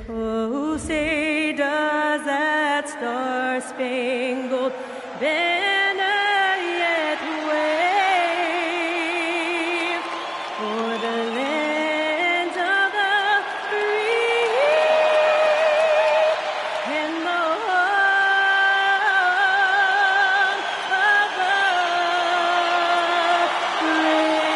Oh, say does that star-spangled banner yet wave o'er the land of the free and the home of the brave.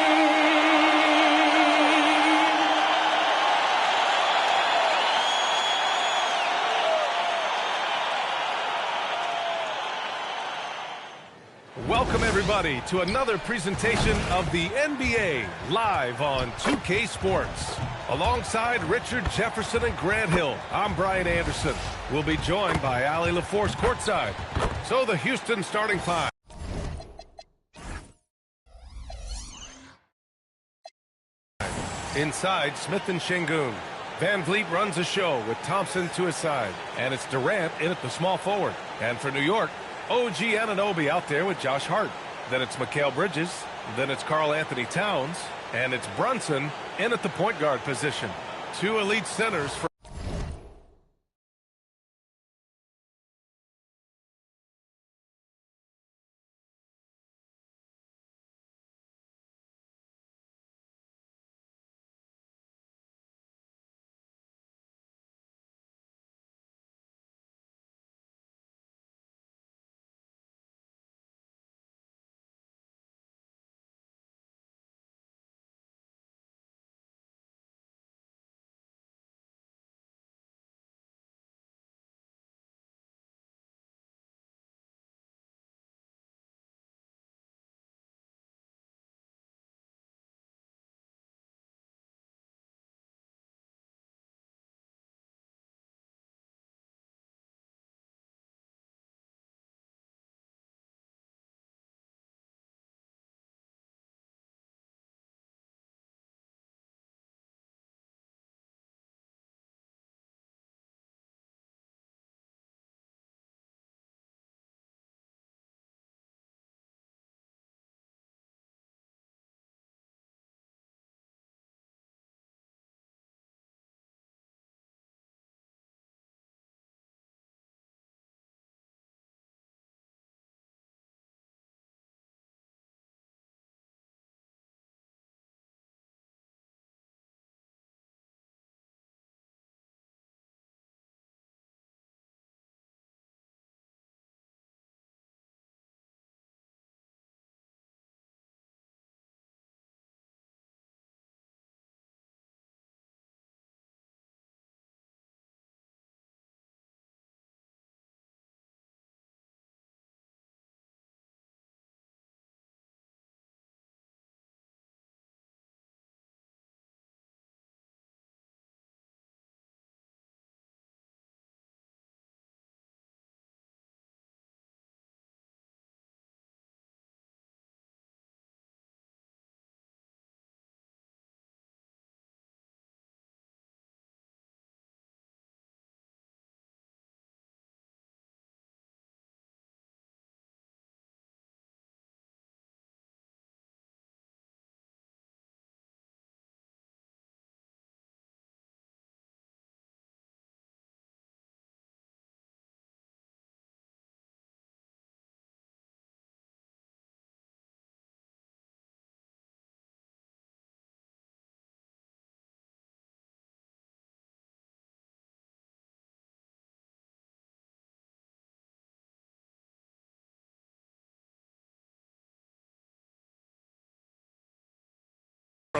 Welcome, everybody, to another presentation of the NBA live on 2K Sports. Alongside Richard Jefferson and Grant Hill, I'm Brian Anderson. We'll be joined by Allie LaForce courtside. So the Houston starting five. Inside, Smith and Şengün. Van Vliet runs the show with Thompson to his side. And it's Durant in at the small forward. And for New York, OG Anunoby out there with Josh Hart. Then it's Mikal Bridges. Then it's Karl Anthony Towns. And it's Brunson in at the point guard position. Two elite centers for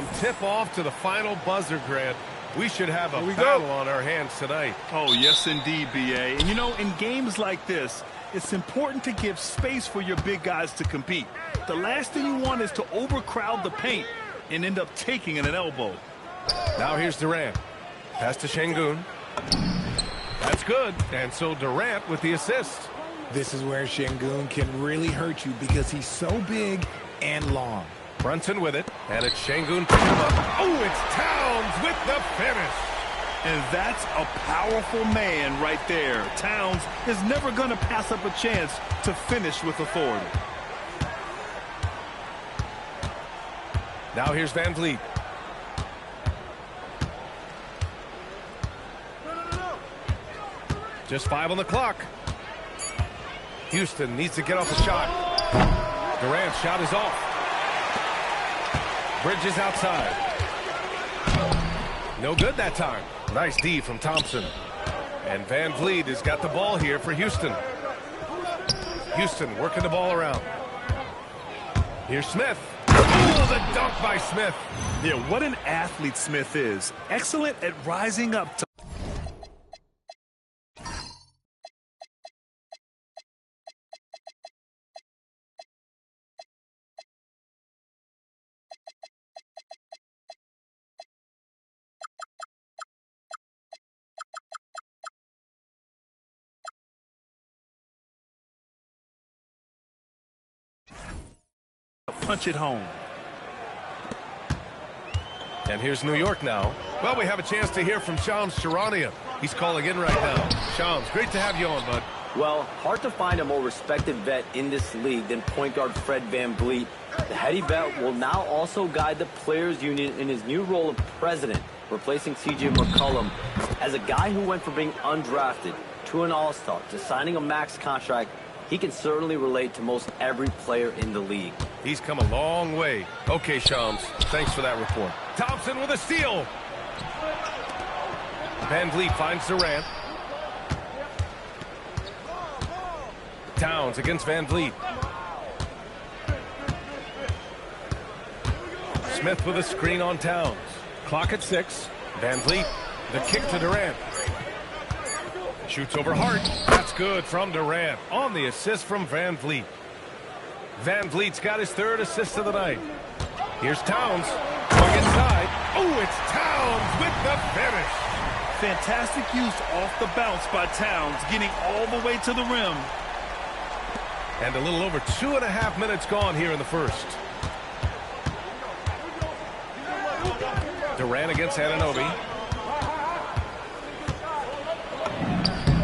from tip-off to the final buzzer, Grant. We should have a battle on our hands tonight. Oh, yes, indeed, B.A. And, you know, in games like this, it's important to give space for your big guys to compete. The last thing you want is to overcrowd the paint and end up taking an elbow. Now here's Durant. Pass to Şengün. That's good. And so Durant with the assist. This is where Şengün can really hurt you because he's so big and long. Brunson with it, and it's Şengün picking him up. Oh, it's Towns with the finish. And that's a powerful man right there. Towns is never going to pass up a chance to finish with authority. Now here's Van Vliet. Just 5 on the clock. Houston needs to get off a shot. Durant's shot is off. Bridges outside. No good that time. Nice D from Thompson. And Van Vliet has got the ball here for Houston. Houston working the ball around. Here's Smith. Oh, the dunk by Smith. Yeah, what an athlete Smith is. Excellent at rising up to punch it home. And here's New York now. Well, we have a chance to hear from Shams Charania. He's calling in right now. Shams, great to have you on, bud. Well, hard to find a more respected vet in this league than point guard Fred VanVleet. The heady vet will now also guide the Players Union in his new role of president, replacing C.J. McCollum. As a guy who went from being undrafted to an all-star to signing a max contract, he can certainly relate to most every player in the league. He's come a long way. Okay, Shams, thanks for that report. Thompson with a steal. VanVleet finds Durant. Towns against VanVleet. Smith with a screen on Towns. Clock at 6. VanVleet, the kick to Durant. Shoots over Hart. That's good from Durant on the assist from VanVleet. VanVleet's got his 3rd assist of the night. Here's Towns going inside. Oh, it's Towns with the finish. Fantastic use off the bounce by Towns, getting all the way to the rim. And a little over 2.5 minutes gone here in the first. Durant against Anunoby.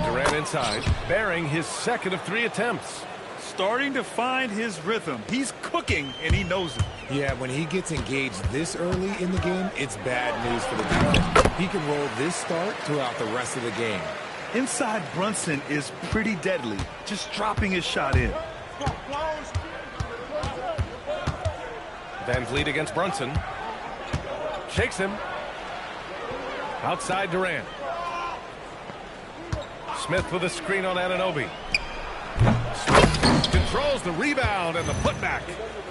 Durant inside, bearing his 2nd of 3 attempts. Starting to find his rhythm. He's cooking, and he knows it. Yeah, when he gets engaged this early in the game, it's bad news for the defense. He can roll this start throughout the rest of the game. Inside Brunson is pretty deadly, just dropping his shot in. VanVleet against Brunson. Shakes him. Outside Durant. Smith with a screen on Anunoby. Smith controls the rebound and the putback.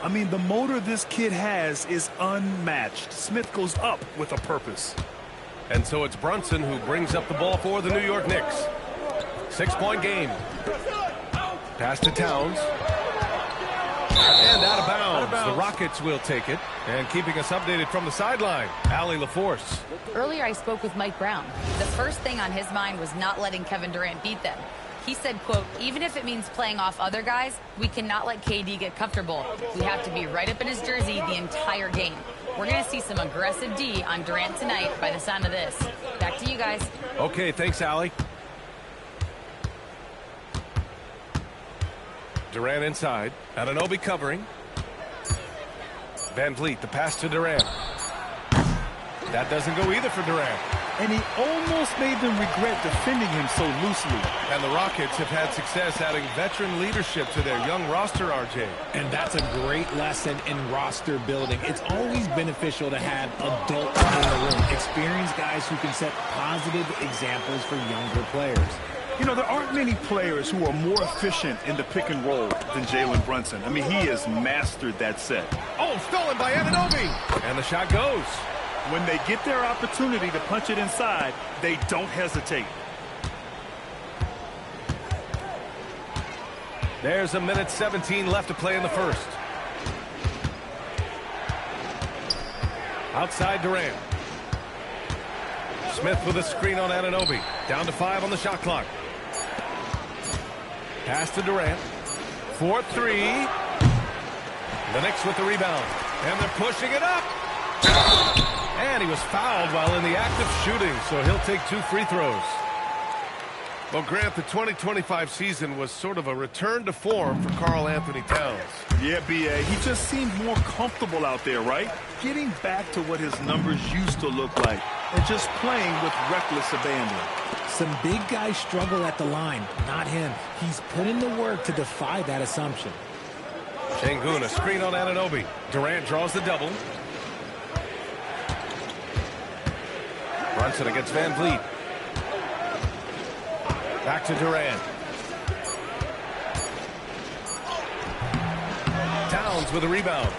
I mean, the motor this kid has is unmatched. Smith goes up with a purpose. And so it's Brunson who brings up the ball for the New York Knicks. 6-point game. Pass to Towns. And out of bounds. The Rockets will take it. And keeping us updated from the sideline, Allie LaForce. Earlier I spoke with Mike Brown. The first thing on his mind was not letting Kevin Durant beat them. He said, quote, even if it means playing off other guys, we cannot let KD get comfortable. We have to be right up in his jersey the entire game. We're going to see some aggressive D on Durant tonight by the sound of this. Back to you guys. Okay, thanks, Allie. Durant inside. Anunoby covering. VanVleet, the pass to Durant. That doesn't go either for Durant. And he almost made them regret defending him so loosely. And the Rockets have had success adding veteran leadership to their young roster, RJ. And that's a great lesson in roster building. It's always beneficial to have adults in the room, experienced guys who can set positive examples for younger players. You know, there aren't many players who are more efficient in the pick and roll than Jalen Brunson. I mean, he has mastered that set. Oh, stolen by Anunoby. And the shot goes. When they get their opportunity to punch it inside, they don't hesitate. There's a minute 17 left to play in the first. Outside Durant. Smith with a screen on Anunoby. Down to 5 on the shot clock. Pass to Durant. 4-3. The Knicks with the rebound. And they're pushing it up. And he was fouled while in the act of shooting, so he'll take 2 free throws. Well, Grant, the 2025 season was sort of a return to form for Karl Anthony Towns. Yeah, B.A., he just seemed more comfortable out there, right? Getting back to what his numbers used to look like and just playing with reckless abandon. Some big guys struggle at the line, not him. He's put in the work to defy that assumption. Şengün, a screen on Anunoby. Durant draws the double. Brunson against VanVleet. Back to Durant. Towns with a rebound.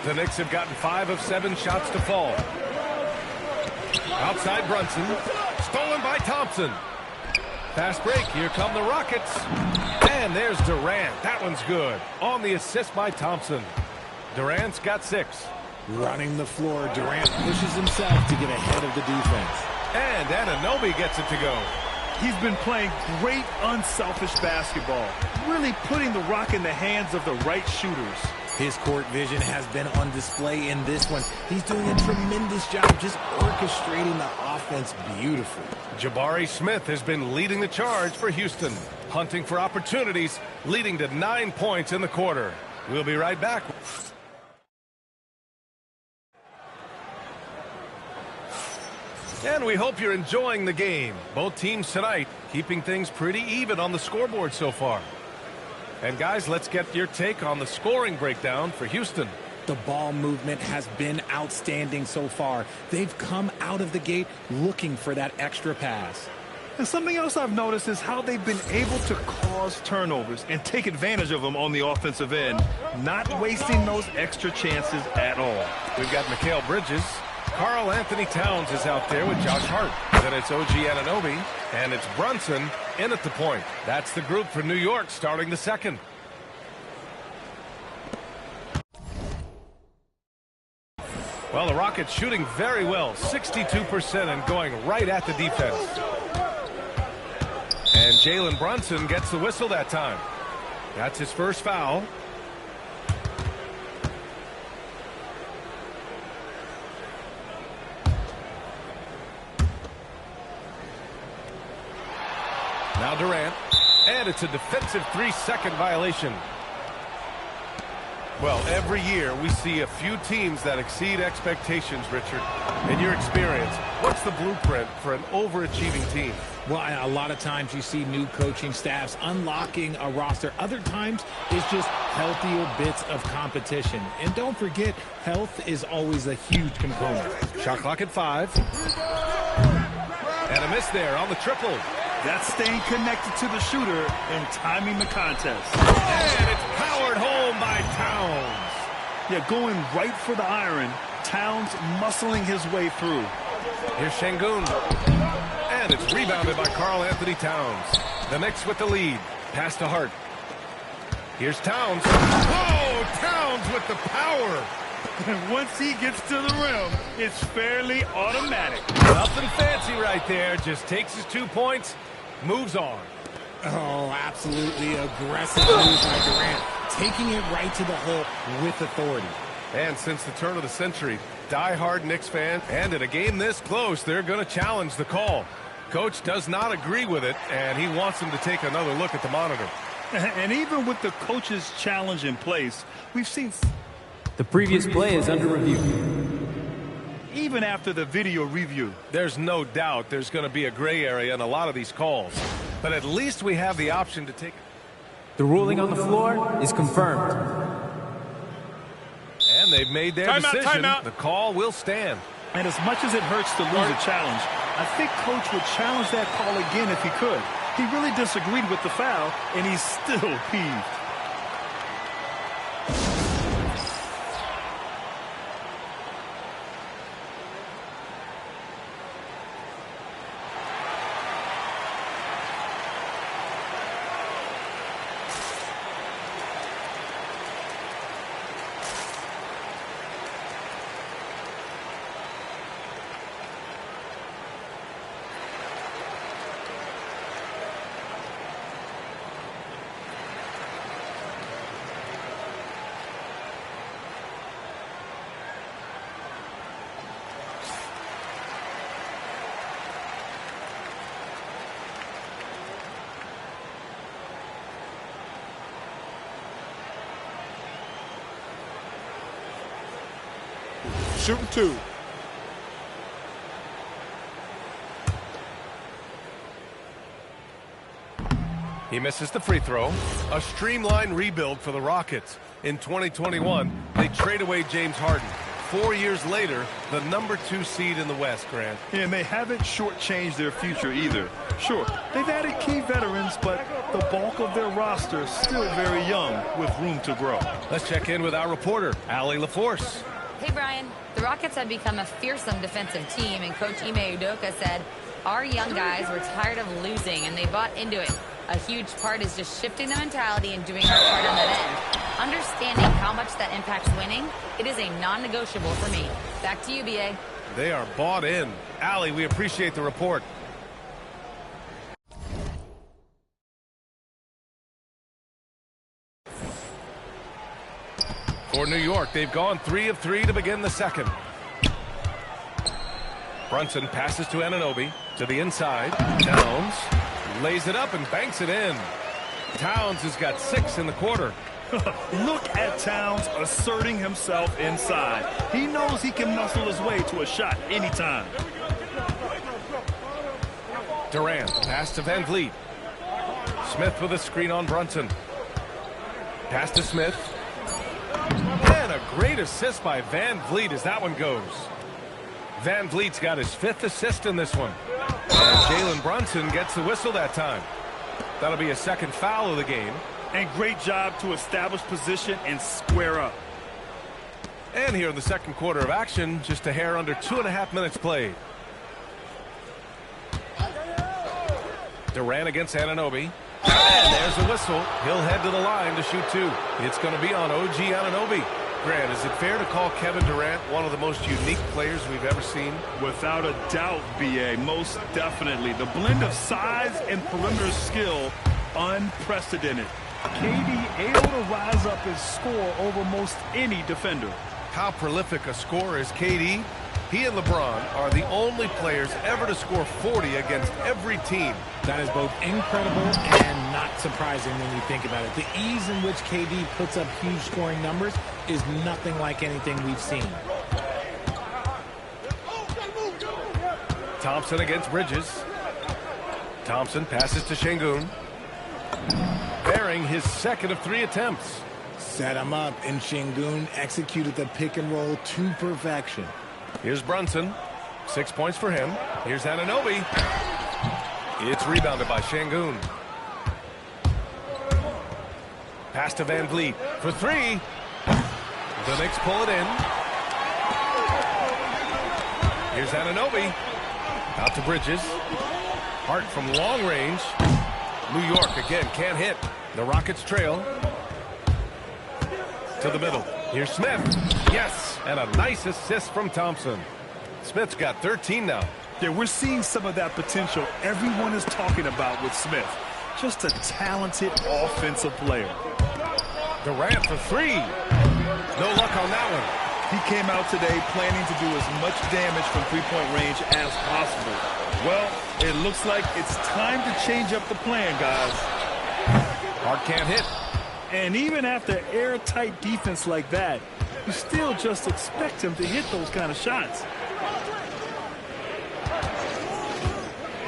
The Knicks have gotten 5 of 7 shots to fall. Outside Brunson. Stolen by Thompson. Fast break. Here come the Rockets. And there's Durant. That one's good. On the assist by Thompson. Durant's got 6. Running the floor, Durant pushes himself to get ahead of the defense. And Anunoby gets it to go. He's been playing great unselfish basketball, really putting the rock in the hands of the right shooters. His court vision has been on display in this one. He's doing a tremendous job just orchestrating the offense beautifully. Jabari Smith has been leading the charge for Houston, hunting for opportunities, leading to 9 points in the quarter. We'll be right back. And we hope you're enjoying the game. Both teams tonight keeping things pretty even on the scoreboard so far. And guys, let's get your take on the scoring breakdown for Houston. The ball movement has been outstanding so far. They've come out of the gate looking for that extra pass. And something else I've noticed is how they've been able to cause turnovers and take advantage of them on the offensive end, not wasting those extra chances at all. We've got Mikal Bridges. Karl Anthony Towns is out there with Josh Hart. Then it's OG Anunoby, and it's Brunson in at the point. That's the group for New York starting the second. Well, the Rockets shooting very well, 62% and going right at the defense. And Jalen Brunson gets the whistle that time. That's his first foul. Now Durant, and it's a defensive 3-second violation. Well, every year we see a few teams that exceed expectations, Richard. In your experience, what's the blueprint for an overachieving team? Well, a lot of times you see new coaching staffs unlocking a roster. Other times it's just healthier bits of competition. And don't forget, health is always a huge component. Shot clock at 5. And a miss there on the triple. That's staying connected to the shooter and timing the contest. And it's powered home by Towns. Yeah, going right for the iron. Towns muscling his way through. Here's Şengün. And it's rebounded by Karl Anthony Towns. The Knicks with the lead. Pass to Hart. Here's Towns. Oh, Towns with the power. And once he gets to the rim, it's fairly automatic. Nothing fancy right there. Just takes his 2 points, moves on. Oh, absolutely aggressive move by Durant, taking it right to the hole with authority. And since the turn of the century, die-hard Knicks fan, and in a game this close, they're going to challenge the call. Coach does not agree with it, and he wants him to take another look at the monitor. And even with the coach's challenge in place, we've seen... The previous play is under review. Even after the video review. There's no doubt there's going to be a gray area in a lot of these calls. But at least we have the option to take... The ruling on the floor is confirmed. And they've made their decision. The call will stand. And as much as it hurts to lose a challenge, I think Coach would challenge that call again if he could. He really disagreed with the foul, and he's still peeved. Shooting 2. He misses the free throw. A streamlined rebuild for the Rockets. In 2021, they trade away James Harden. 4 years later, the #2 seed in the West, Grant. And they haven't shortchanged their future either. Sure, they've added key veterans, but the bulk of their roster is still very young with room to grow. Let's check in with our reporter, Allie LaForce. Hey, Brian. The Rockets have become a fearsome defensive team, and Coach Ime Udoka said, our young guys were tired of losing, and they bought into it. A huge part is just shifting the mentality and doing our part on that end. Understanding how much that impacts winning, it is a non-negotiable for me. Back to you, B.A. They are bought in. Allie, we appreciate the report. for New York. They've gone 3 of 3 to begin the second. Brunson passes to Anunoby to the inside. Towns lays it up and banks it in. Towns has got 6 in the quarter. Look at Towns asserting himself inside. He knows he can muscle his way to a shot anytime. Durant, pass to Van Vliet. Smith with a screen on Brunson. Pass to Smith. And a great assist by Van Vliet as that one goes. Van Vliet's got his 5th assist in this one. And Jalen Brunson gets the whistle that time. That'll be a second foul of the game. And great job to establish position and square up. And here in the second quarter of action, just a hair under 2.5 minutes played. Durant against Anunoby. And there's a whistle. He'll head to the line to shoot 2. It's going to be on OG Anunoby. Grant, is it fair to call Kevin Durant one of the most unique players we've ever seen? Without a doubt, B.A., most definitely. The blend of size and perimeter skill, unprecedented. KD able to rise up and score over most any defender. How prolific a scorer is KD? He and LeBron are the only players ever to score 40 against every team. That is both incredible and not surprising when you think about it. The ease in which KD puts up huge scoring numbers is nothing like anything we've seen. Thompson against Bridges. Thompson passes to Şengün. Bearing his 2nd of 3 attempts. Set him up, and Şengün executed the pick and roll to perfection. Here's Brunson. 6 points for him. Here's Anunoby. It's rebounded by Şengün. Pass to Van Vliet for 3. The Knicks pull it in. Here's Anunoby. Out to Bridges. Hart from long range. New York again can't hit. The Rockets trail. To the middle. Here's Smith. Yes, and a nice assist from Thompson. Smith's got 13 now. Yeah, we're seeing some of that potential everyone is talking about with Smith. Just a talented offensive player. Durant for 3. No luck on that one. He came out today planning to do as much damage from three-point range as possible. Well, it looks like it's time to change up the plan, guys. Hart can't hit. And even after airtight defense like that, you still just expect him to hit those kind of shots.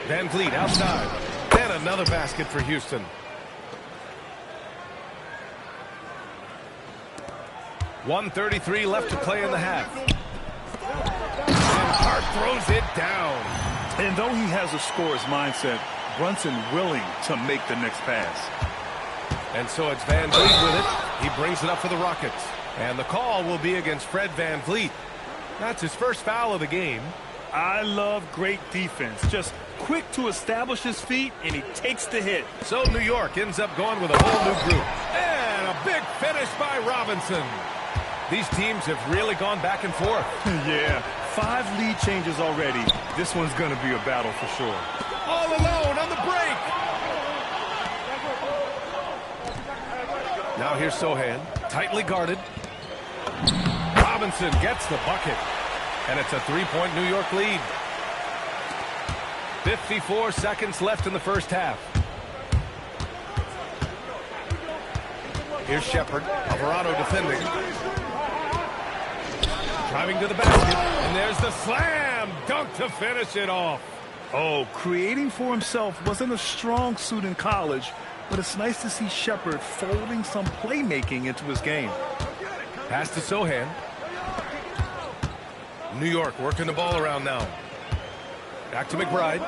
Van Vliet outside. And another basket for Houston. .133 left to play in the half. And Hart throws it down. And though he has a scorer's mindset, Brunson willing to make the next pass. And so it's Van Vliet with it. He brings it up for the Rockets. And the call will be against Fred Van Vliet. That's his first foul of the game. I love great defense. Just quick to establish his feet, and he takes the hit. So New York ends up going with a whole new group. And a big finish by Robinson. These teams have really gone back and forth. Yeah, 5 lead changes already. This one's going to be a battle for sure. All alone on the break. Now here's Sohan, tightly guarded. Robinson gets the bucket. And it's a 3-point New York lead. 54 seconds left in the first half. Here's Shepard. Alvarado defending. Driving to the basket. And there's the slam dunk to finish it off. Oh, creating for himself wasn't a strong suit in college, but it's nice to see Shepard folding some playmaking into his game. Pass to Sohan. New York working the ball around now. Back to McBride.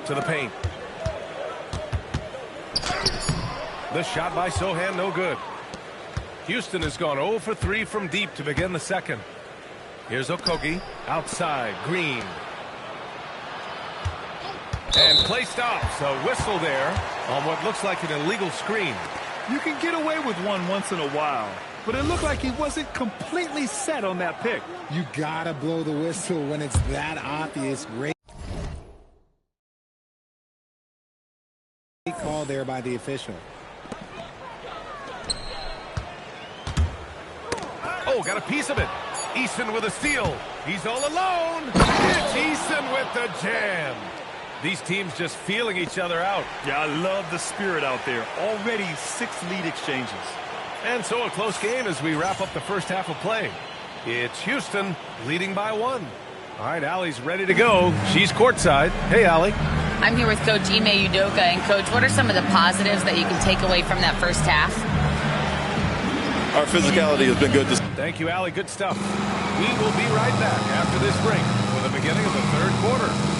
To the paint. The shot by Sohan, no good. Houston has gone 0 for 3 from deep to begin the second. Here's Okogie. Outside, Green. And play stops. A whistle there on what looks like an illegal screen. You can get away with one once in a while, but it looked like he wasn't completely set on that pick. You gotta blow the whistle when it's that obvious. Great call there by the official. Oh, got a piece of it. Eason with a steal. He's all alone. It's Eason with the jam. These teams just feeling each other out. Yeah, I love the spirit out there. Already 6 lead exchanges. And so a close game as we wrap up the first half of play. It's Houston leading by 1. All right, Allie's ready to go. She's courtside. Hey, Allie. I'm here with Coach Ime Udoka. And, Coach, what are some of the positives that you can take away from that first half? Our physicality has been good. Thank you, Allie. Good stuff. We will be right back after this break for the beginning of the third quarter.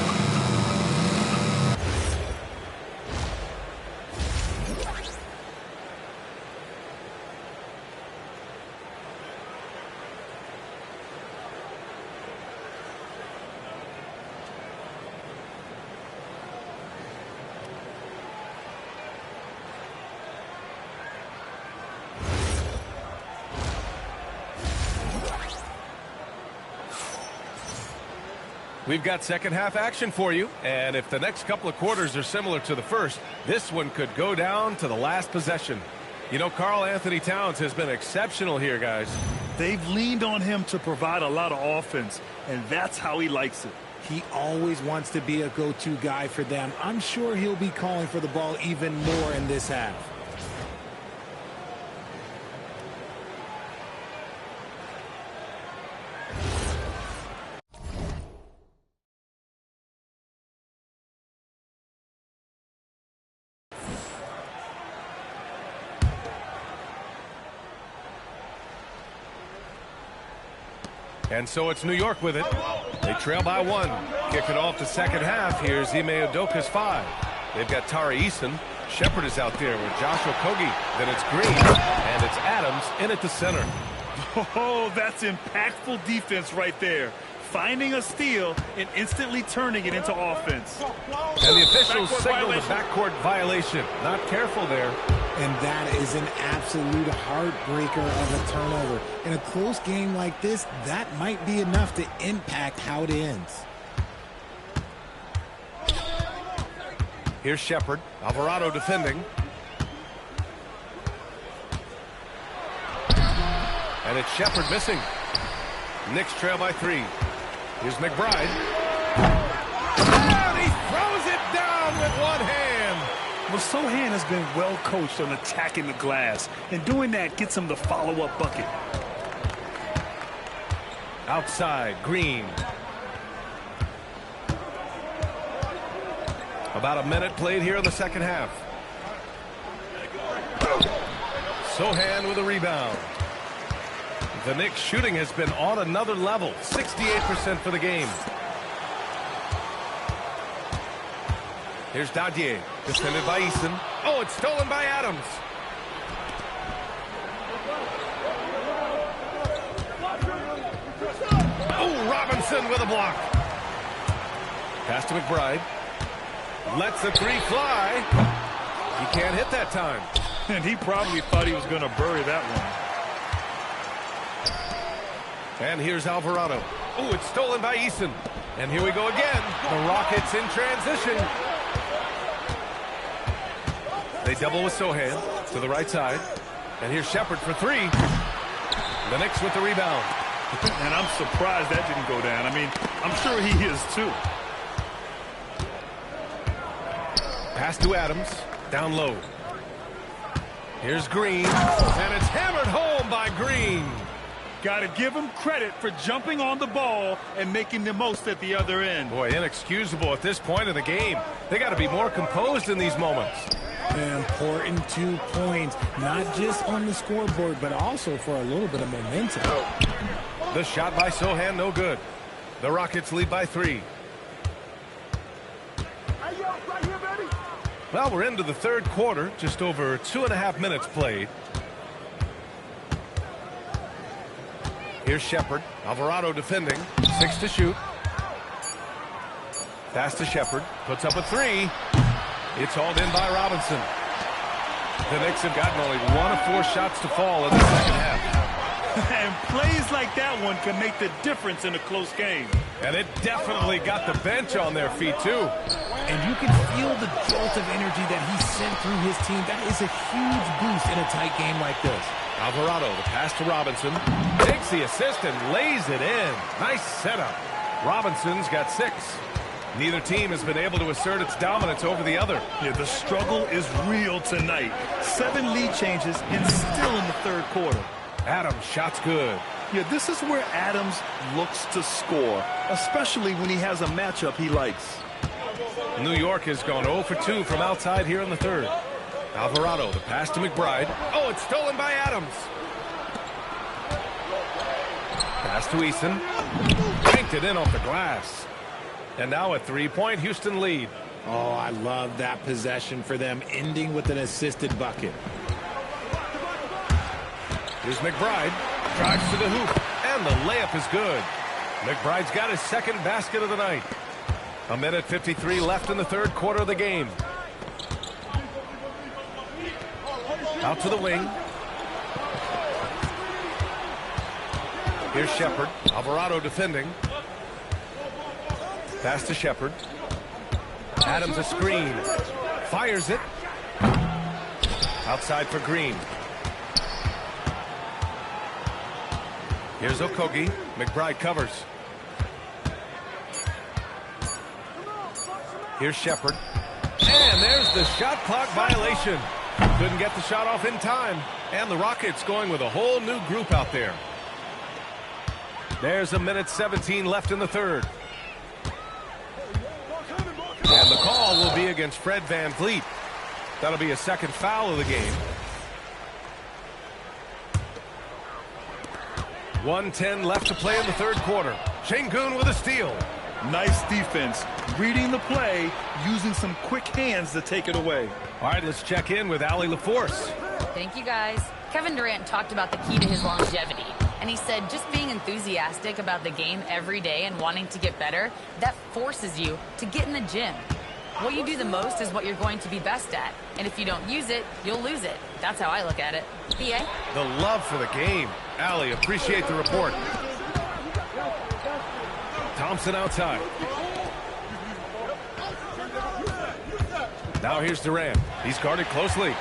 We've got second half action for you, and if the next couple of quarters are similar to the first, this one could go down to the last possession. You know, Karl Anthony Towns has been exceptional here, guys. They've leaned on him to provide a lot of offense, and that's how he likes it. He always wants to be a go-to guy for them. I'm sure he'll be calling for the ball even more in this half. And so it's New York with it. They trail by 1. Kick it off the second half. Here's Ime Udoka's 5. They've got Tari Eason. Shepard is out there with Josh Okogie. Then it's Green. And it's Adams in at the center. Oh, that's impactful defense right there. Finding a steal and instantly turning it into offense. And the officials signal the backcourt violation. Not careful there. And that is an absolute heartbreaker of a turnover. In a close game like this, that might be enough to impact how it ends. Here's Shepard. Alvarado defending. And it's Shepard missing. Knicks trail by 3. Here's McBride. And he throws it down with one hand. Well, Sohan has been well coached on attacking the glass, and doing that gets him the follow-up bucket. Outside, Green. About a minute played here in the second half. Sohan with a rebound. The Knicks shooting has been on another level. 68% for the game. Here's Dadier, defended by Eason. Oh, it's stolen by Adams. Oh, Robinson with a block. Pass to McBride. Lets the 3 fly. He can't hit that time. And he probably thought he was going to bury that one. And here's Alvarado. Oh, it's stolen by Eason. And here we go again. The Rockets in transition. They double with Sohan to the right side. And here's Shepard for 3. The Knicks with the rebound. And I'm surprised that didn't go down. I mean, I'm sure he is too. Pass to Adams. Down low. Here's Green. And it's hammered home by Green. Got to give him credit for jumping on the ball and making the most at the other end. Boy, inexcusable at this point of the game. They got to be more composed in these moments. An important 2 points, not just on the scoreboard, but also for a little bit of momentum. The shot by Sohan, no good. The Rockets lead by 3. Well, we're into the third quarter, just over 2.5 minutes played. Here's Shepard. Alvarado defending. 6 to shoot. Pass to Shepard. Puts up a 3. It's hauled in by Robinson. The Knicks have gotten only 1 of 4 shots to fall in the second half. And plays like that one can make the difference in a close game. And it definitely got the bench on their feet, too. And you can feel the jolt of energy that he sent through his team. That is a huge boost in a tight game like this. Alvarado, the pass to Robinson. Takes the assist and lays it in. Nice setup. Robinson's got 6. Neither team has been able to assert its dominance over the other. Yeah, the struggle is real tonight. 7 lead changes and still in the third quarter. Adams, shot's good. Yeah, this is where Adams looks to score, especially when he has a matchup he likes. New York has gone 0 for 2 from outside here in the third. Alvarado, the pass to McBride. Oh, it's stolen by Adams. Pass to Eason. Banked it in off the glass. And now a 3-point Houston lead. Oh, I love that possession for them, ending with an assisted bucket. Here's McBride. Drives to the hoop. And the layup is good. McBride's got his second basket of the night. 1:53 left in the third quarter of the game. Out to the wing. Here's Shepard. Alvarado defending. Pass to Shepard. Adams a screen. Fires it. Outside for Green. Here's Okogie. McBride covers. Here's Shepard. And there's the shot clock violation. Couldn't get the shot off in time. And the Rockets going with a whole new group out there. There's 1:17 left in the third. And the call will be against Fred VanVleet. That'll be a second foul of the game. 1:10 left to play in the third quarter. Şengün with a steal. Nice defense. Reading the play, using some quick hands to take it away. All right, let's check in with Allie LaForce. Thank you, guys. Kevin Durant talked about the key to his longevity. And he said just being enthusiastic about the game every day and wanting to get better, that forces you to get in the gym. What you do the most is what you're going to be best at. And if you don't use it, you'll lose it. That's how I look at it. BA? The love for the game. Allie, appreciate the report. Thompson outside. Now here's Durant. He's guarded closely.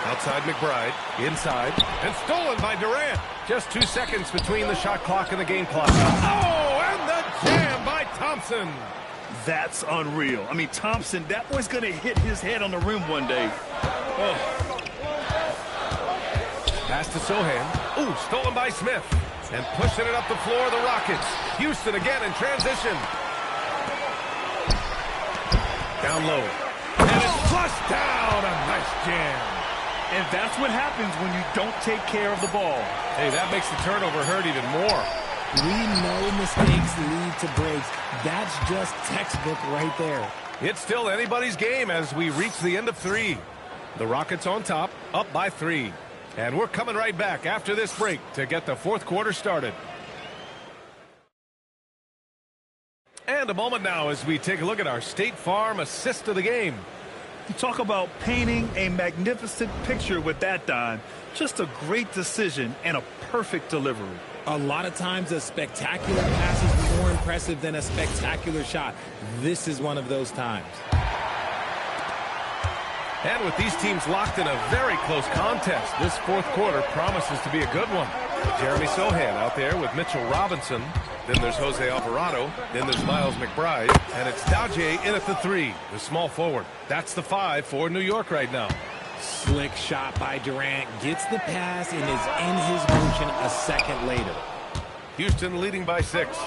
Outside McBride. Inside. And stolen by Durant. Just 2 seconds between the shot clock and the game clock. Oh, and the jam by Thompson. That's unreal. I mean, Thompson, that boy's going to hit his head on the rim one day. Oh. Pass to Sohan. Ooh, stolen by Smith. And pushing it up the floor, the Rockets. Houston again in transition. Down low. And it's flushed down. A nice jam. And that's what happens when you don't take care of the ball. Hey, that makes the turnover hurt even more. We know mistakes lead to breaks. That's just textbook right there. It's still anybody's game as we reach the end of 3. The Rockets on top, up by 3. And we're coming right back after this break to get the fourth quarter started. And a moment now as we take a look at our State Farm assist of the game. You talk about painting a magnificent picture with that, Don. Just a great decision and a perfect delivery. A lot of times a spectacular pass is more impressive than a spectacular shot. This is one of those times. And with these teams locked in a very close contest, this fourth quarter promises to be a good one. Jeremy Sohan out there with Mitchell Robinson. Then there's Jose Alvarado. Then there's Miles McBride. And it's Daje in at the 3, the small forward. That's the 5 for New York right now. Slick shot by Durant. Gets the pass and is in his motion a second later. Houston leading by 6.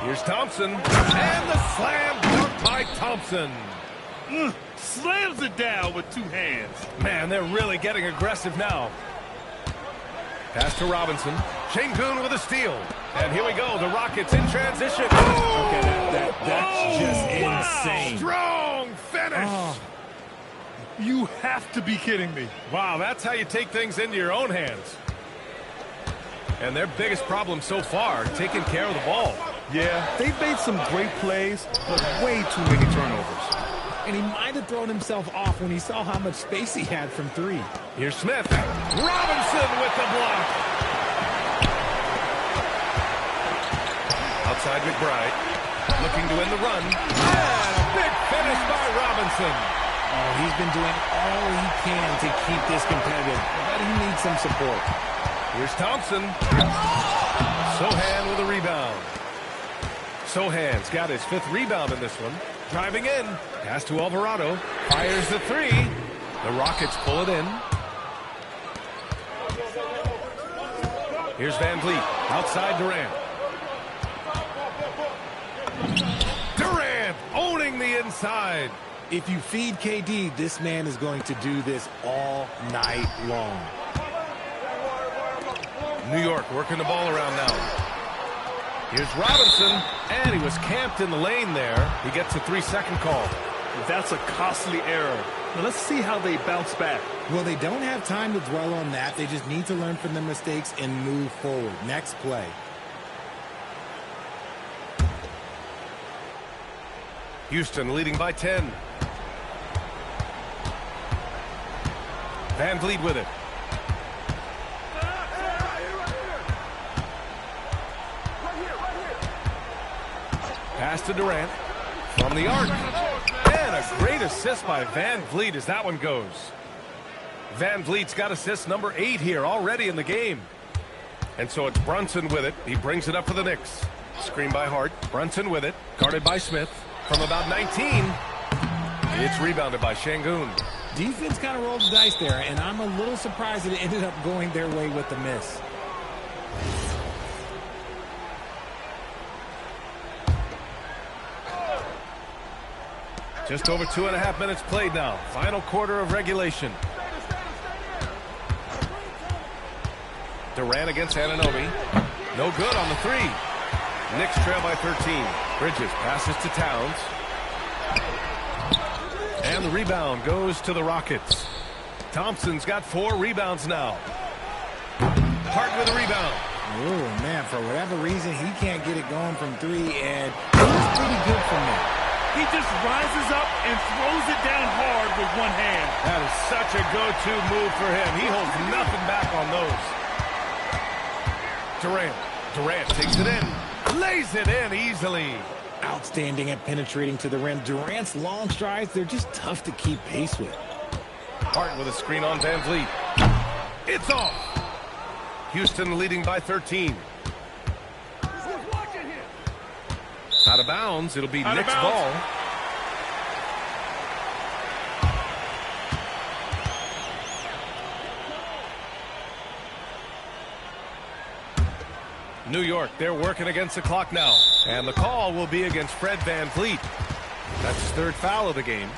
Here's Thompson. And the slam dunk by Thompson. Slams it down with 2 hands. Man, they're really getting aggressive now. Pass to Robinson. Şengün with a steal. And here we go. The Rockets in transition. Oh! Okay, that's just insane. Strong finish. Oh. You have to be kidding me. Wow, that's how you take things into your own hands. And their biggest problem so far, taking care of the ball. Yeah, they've made some great plays, but way too many turnovers. And he might have thrown himself off when he saw how much space he had from 3. Here's Smith. Robinson with the block. Outside McBride. Looking to end the run. And a big finish by Robinson. Oh, he's been doing all he can to keep this competitive, but he needs some support. Here's Thompson. Sohan with a rebound. Sohan's got his 5th rebound in this one. Driving in. Pass to Alvarado. Fires the 3. The Rockets pull it in. Here's Van Vliet. Outside Durant. Durant owning the inside. If you feed KD, this man is going to do this all night long. New York working the ball around now. Here's Robinson, and he was camped in the lane there. He gets a 3-second call. That's a costly error. Now let's see how they bounce back. Well, they don't have time to dwell on that. They just need to learn from their mistakes and move forward. Next play. Houston leading by 10. Van Vliet with it. Pass to Durant from the arc. And a great assist by Van Vliet as that one goes. Van Vliet's got assist number 8 here already in the game. And so it's Brunson with it. He brings it up for the Knicks. Screen by Hart. Brunson with it. Guarded by Smith. From about 19. It's rebounded by Şengün. Defense kind of rolled the dice there, and I'm a little surprised that it ended up going their way with the miss. Just over 2.5 minutes played now. Final quarter of regulation. Durant against Anunoby. No good on the 3. Knicks trail by 13. Bridges passes to Towns. And the rebound goes to the Rockets. Thompson's got 4 rebounds now. Hart with a rebound. Oh, man, for whatever reason, he can't get it going from 3, and he's pretty good from there. He just rises up and throws it down hard with one hand. That is such a go-to move for him. He holds nothing back on those. Durant takes it in. Lays it in easily. Outstanding at penetrating to the rim. Durant's long strides, they're just tough to keep pace with. Hart with a screen on Van Vliet. It's off. Houston leading by 13. Out of bounds. It'll be Knicks ball. New York, they're working against the clock now. And the call will be against Fred Van Vliet. That's his 3rd foul of the game.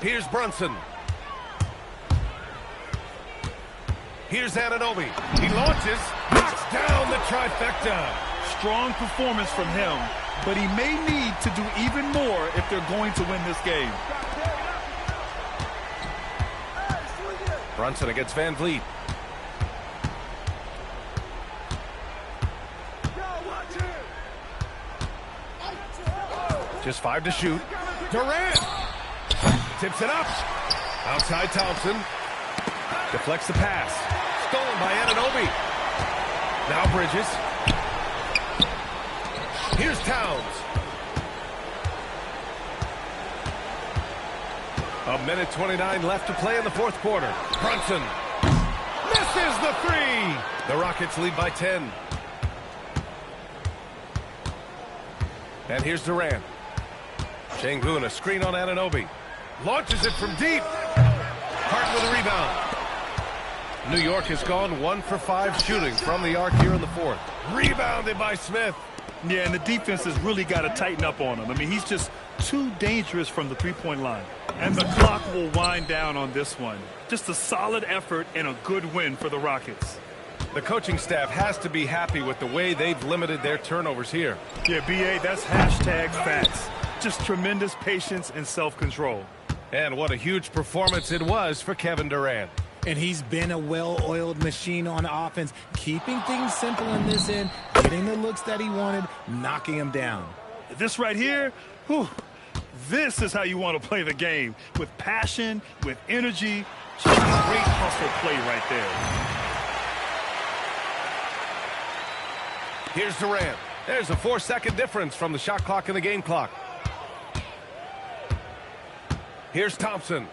Here's Brunson. Here's Anunoby. He launches, knocks down the trifecta. Strong performance from him, but he may need to do even more if they're going to win this game. Brunson against Van Vliet. Just 5 to shoot. Durant tips it up. Outside Thompson. Deflects the pass. Stolen by Anunoby. Now Bridges. Here's Towns. 1:29 left to play in the 4th quarter. Brunson misses the 3. The Rockets lead by 10. And here's Durant. Şengün, a screen on Anunoby. Launches it from deep. Hart with a rebound. New York has gone 1 for 5 shooting from the arc here in the 4th. Rebounded by Smith. Yeah, and the defense has really got to tighten up on him. I mean, he's just too dangerous from the 3-point line. And the clock will wind down on this one. Just a solid effort and a good win for the Rockets. The coaching staff has to be happy with the way they've limited their turnovers here. Yeah, B.A., that's hashtag facts. Just tremendous patience and self-control. And what a huge performance it was for Kevin Durant. And he's been a well-oiled machine on offense, keeping things simple in this end, getting the looks that he wanted, knocking them down. This right here, whew, this is how you want to play the game. With passion, with energy, just a great hustle play right there. Here's Durant. There's a 4-second difference from the shot clock and the game clock. Here's Thompson.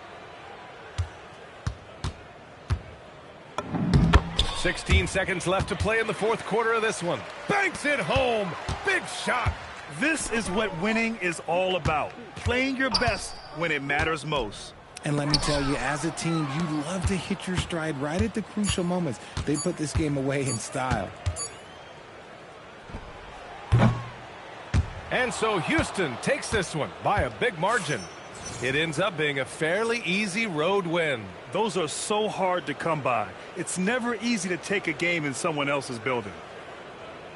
16 seconds left to play in the fourth quarter of this one. Banks it home. Big shot. This is what winning is all about. Playing your best when it matters most. And let me tell you, as a team, you love to hit your stride right at the crucial moments. They put this game away in style. And so Houston takes this one by a big margin. It ends up being a fairly easy road win. Those are so hard to come by. It's never easy to take a game in someone else's building.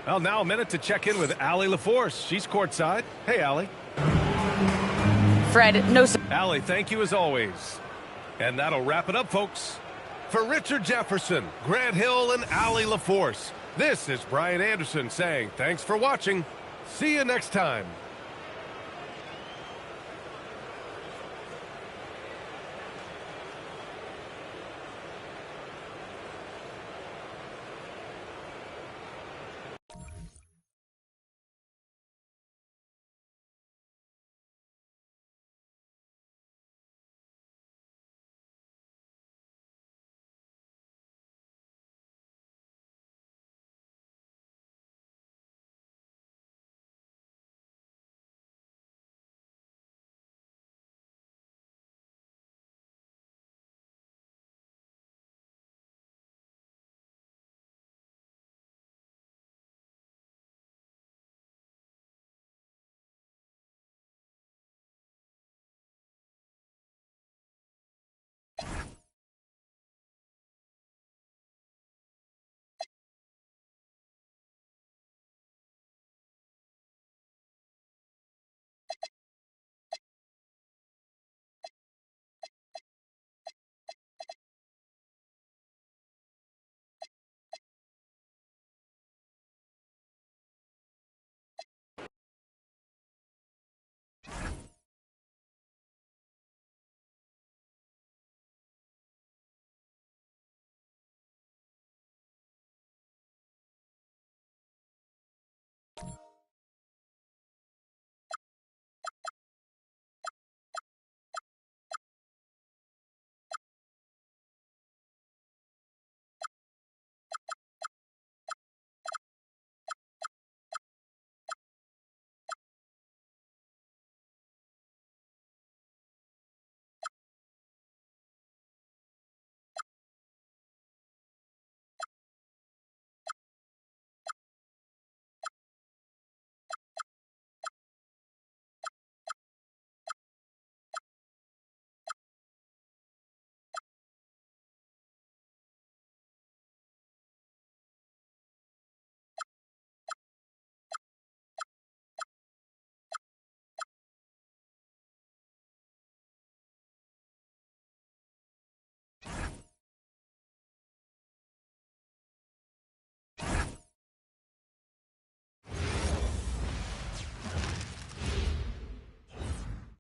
Well, now a minute to check in with Allie LaForce. She's courtside. Hey, Allie. Fred, no sir. Allie, thank you as always. And that'll wrap it up, folks. For Richard Jefferson, Grant Hill, and Allie LaForce, this is Brian Anderson saying thanks for watching. See you next time.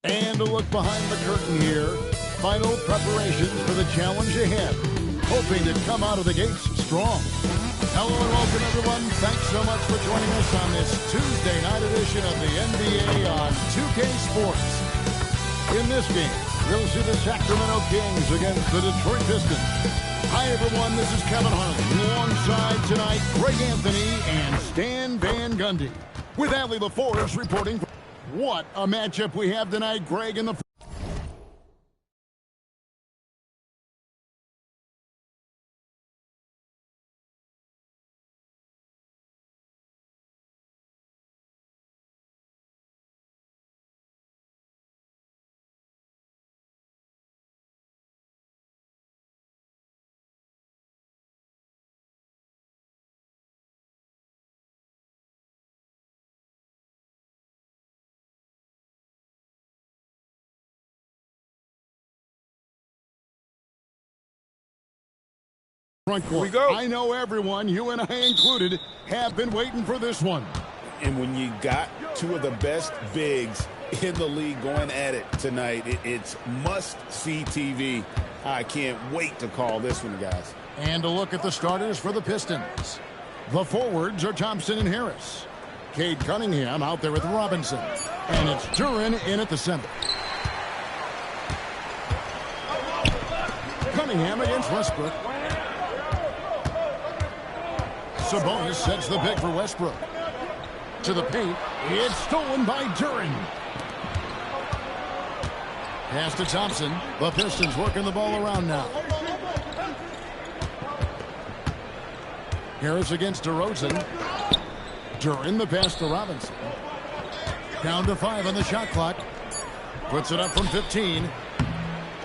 And a look behind the curtain here. Final preparations for the challenge ahead. Hoping to come out of the gates strong. Hello and welcome, everyone. Thanks so much for joining us on this Tuesday night edition of the NBA on 2K Sports. In this game, we'll see the Sacramento Kings against the Detroit Pistons. Hi, everyone. This is Kevin Harlan. Alongside tonight, Greg Anthony and Stan Van Gundy. With Allie LaForce reporting. What a matchup we have tonight, Greg, in the... Front court. We go. I know everyone, you and I included, have been waiting for this one. And when you got two of the best bigs in the league going at it tonight, it's must-see TV. I can't wait to call this one, guys. And a look at the starters for the Pistons. The forwards are Thompson and Harris. Cade Cunningham out there with Robinson. And it's Duran in at the center. Cunningham against Westbrook. Sabonis sets the pick for Westbrook. To the paint. It's stolen by Duren. Pass to Thompson. The Pistons working the ball around now. Harris against DeRozan. Duren the pass to Robinson. Down to 5 on the shot clock. Puts it up from 15.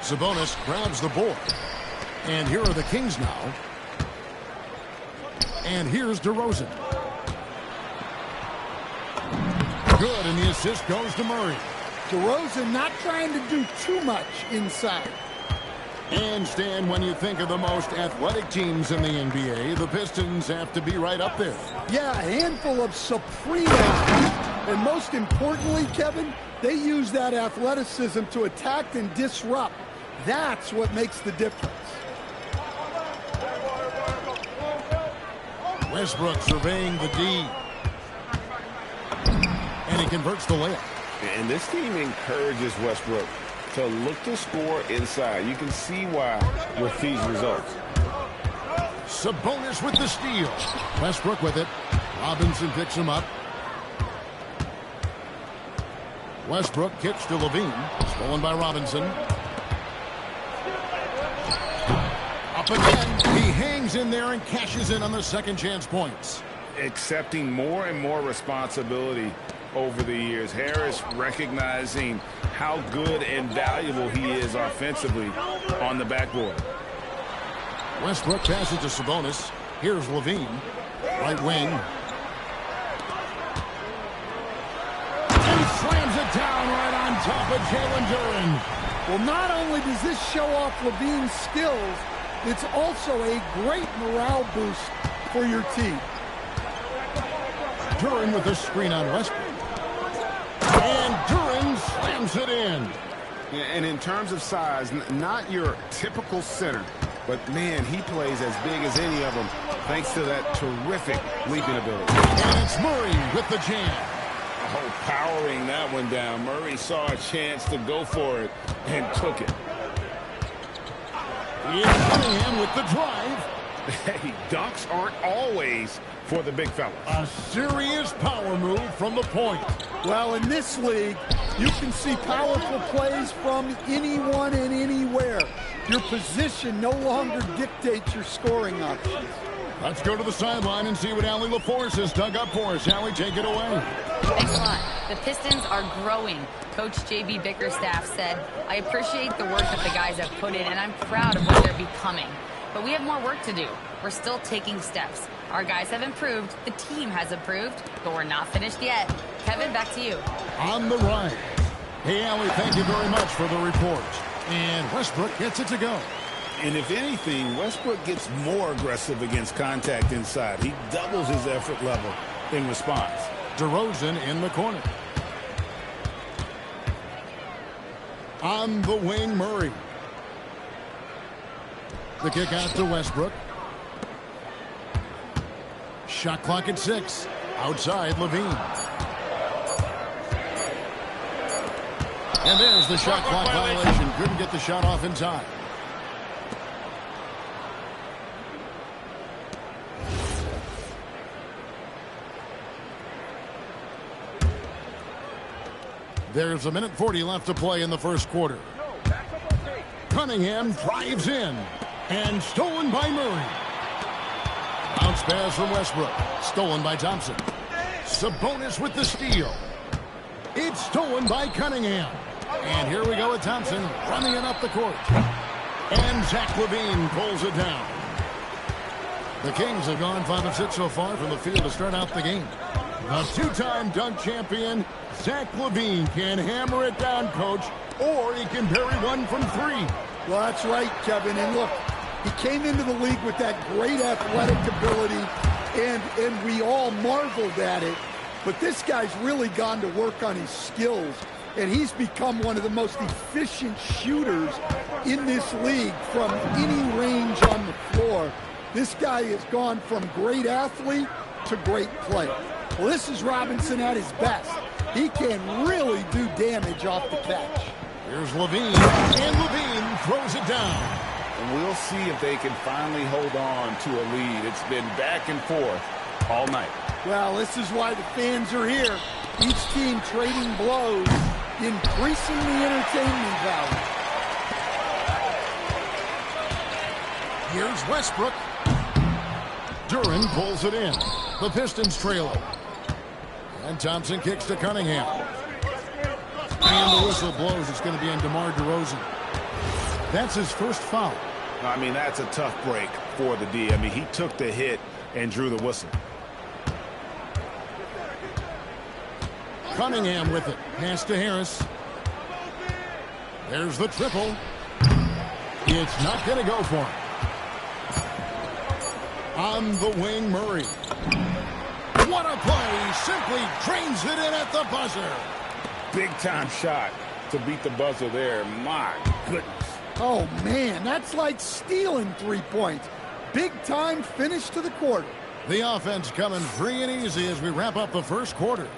Sabonis grabs the board. And here are the Kings now. And here's DeRozan. Good, and the assist goes to Murray. DeRozan not trying to do too much inside. And Stan, when you think of the most athletic teams in the NBA, the Pistons have to be right up there. Yeah, a handful of supreme athletes. And most importantly, Kevin, they use that athleticism to attack and disrupt. That's what makes the difference. Westbrook surveying the D. And he converts the layup. And this team encourages Westbrook to look to score inside. You can see why with these results. Sabonis with the steal. Westbrook with it. Robinson picks him up. Westbrook kicks to Levine. Stolen by Robinson. Up again. He hangs in there and cashes in on the second chance points. Accepting more and more responsibility over the years. Harris recognizing how good and valuable he is offensively on the backboard. Westbrook passes to Sabonis. Here's Levine. Right wing. And slams it down right on top of Jalen Duren. Well, not only does this show off Levine's skills, it's also a great morale boost for your team. Duren with a screen on Westbrook. And Duren slams it in. And in terms of size, not your typical center, but man, he plays as big as any of them thanks to that terrific leaping ability. And it's Murray with the jam. Oh, powering that one down. Murray saw a chance to go for it and took it. It's Cunningham with the drive. Hey, dunks aren't always for the big fellas. A serious power move from the point. Well, in this league, you can see powerful plays from anyone and anywhere. Your position no longer dictates your scoring options. Let's go to the sideline and see what Allie LaForce has dug up for us. Allie, take it away. Thanks a lot. The Pistons are growing. Coach J.B. Bickerstaff said, I appreciate the work that the guys have put in, and I'm proud of what they're becoming. But we have more work to do. We're still taking steps. Our guys have improved. The team has improved. But we're not finished yet. Kevin, back to you. On the right. Hey, Allie, thank you very much for the report. And Westbrook gets it to go. And if anything, Westbrook gets more aggressive against contact inside. He doubles his effort level in response. DeRozan in the corner. On the wing, Murray. The kick out to Westbrook. Shot clock at 6. Outside, Levine. And there's the shot clock violation. Couldn't get the shot off in time. There's a minute 40 left to play in the first quarter. Cunningham drives in. And stolen by Murray. Bounce pass from Westbrook. Stolen by Thompson. Sabonis with the steal. It's stolen by Cunningham. And here we go with Thompson running it up the court. And Zach LaVine pulls it down. The Kings have gone 5 of 6 so far from the field to start out the game. The two-time dunk champion, Zach LaVine, can hammer it down, Coach, or he can bury one from 3. Well, that's right, Kevin. And look, he came into the league with that great athletic ability, and we all marveled at it. But this guy's really gone to work on his skills, and he's become one of the most efficient shooters in this league from any range on the floor. This guy has gone from great athlete to great player. Well, this is Robinson at his best. He can really do damage off the catch. Here's LaVine, and LaVine throws it down. And we'll see if they can finally hold on to a lead. It's been back and forth all night. Well, this is why the fans are here. Each team trading blows, increasing the entertainment value. Here's Westbrook. Duran pulls it in. The Pistons trail it. And Thompson kicks to Cunningham. And the whistle blows. It's going to be on DeMar DeRozan. That's his first foul. I mean, that's a tough break for the D. I mean, he took the hit and drew the whistle. Cunningham with it. Pass to Harris. There's the triple. It's not going to go for him. On the wing, Murray. What a play. Simply drains it in at the buzzer. Big-time shot to beat the buzzer there. My goodness. Oh, man, that's like stealing 3 points. Big-time finish to the quarter. The offense coming free and easy as we wrap up the first quarter.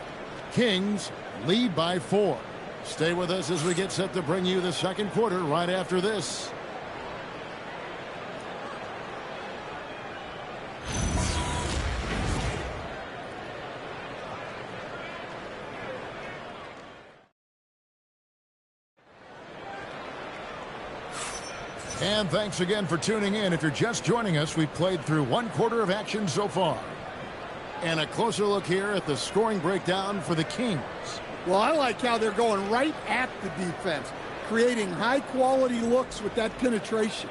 Kings lead by 4. Stay with us as we get set to bring you the second quarter right after this. And thanks again for tuning in. If you're just joining us, we've played through one quarter of action so far. And a closer look here at the scoring breakdown for the Kings. Well, I like how they're going right at the defense, creating high-quality looks with that penetration.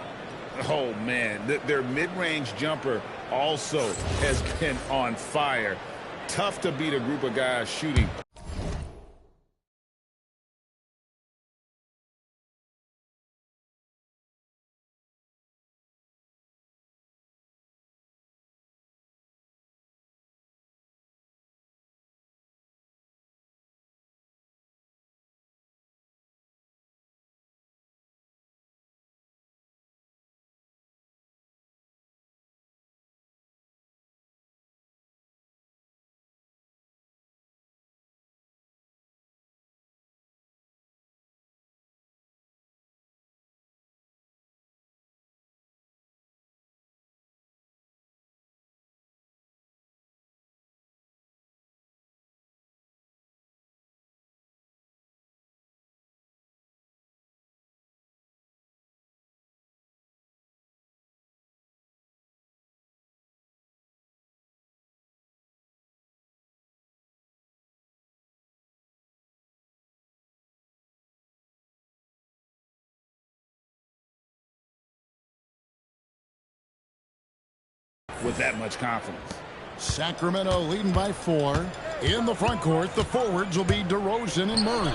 Oh, man, their mid-range jumper also has been on fire. Tough to beat a group of guys shooting. With that much confidence. Sacramento leading by 4. In the front court, the forwards will be DeRozan and Murray.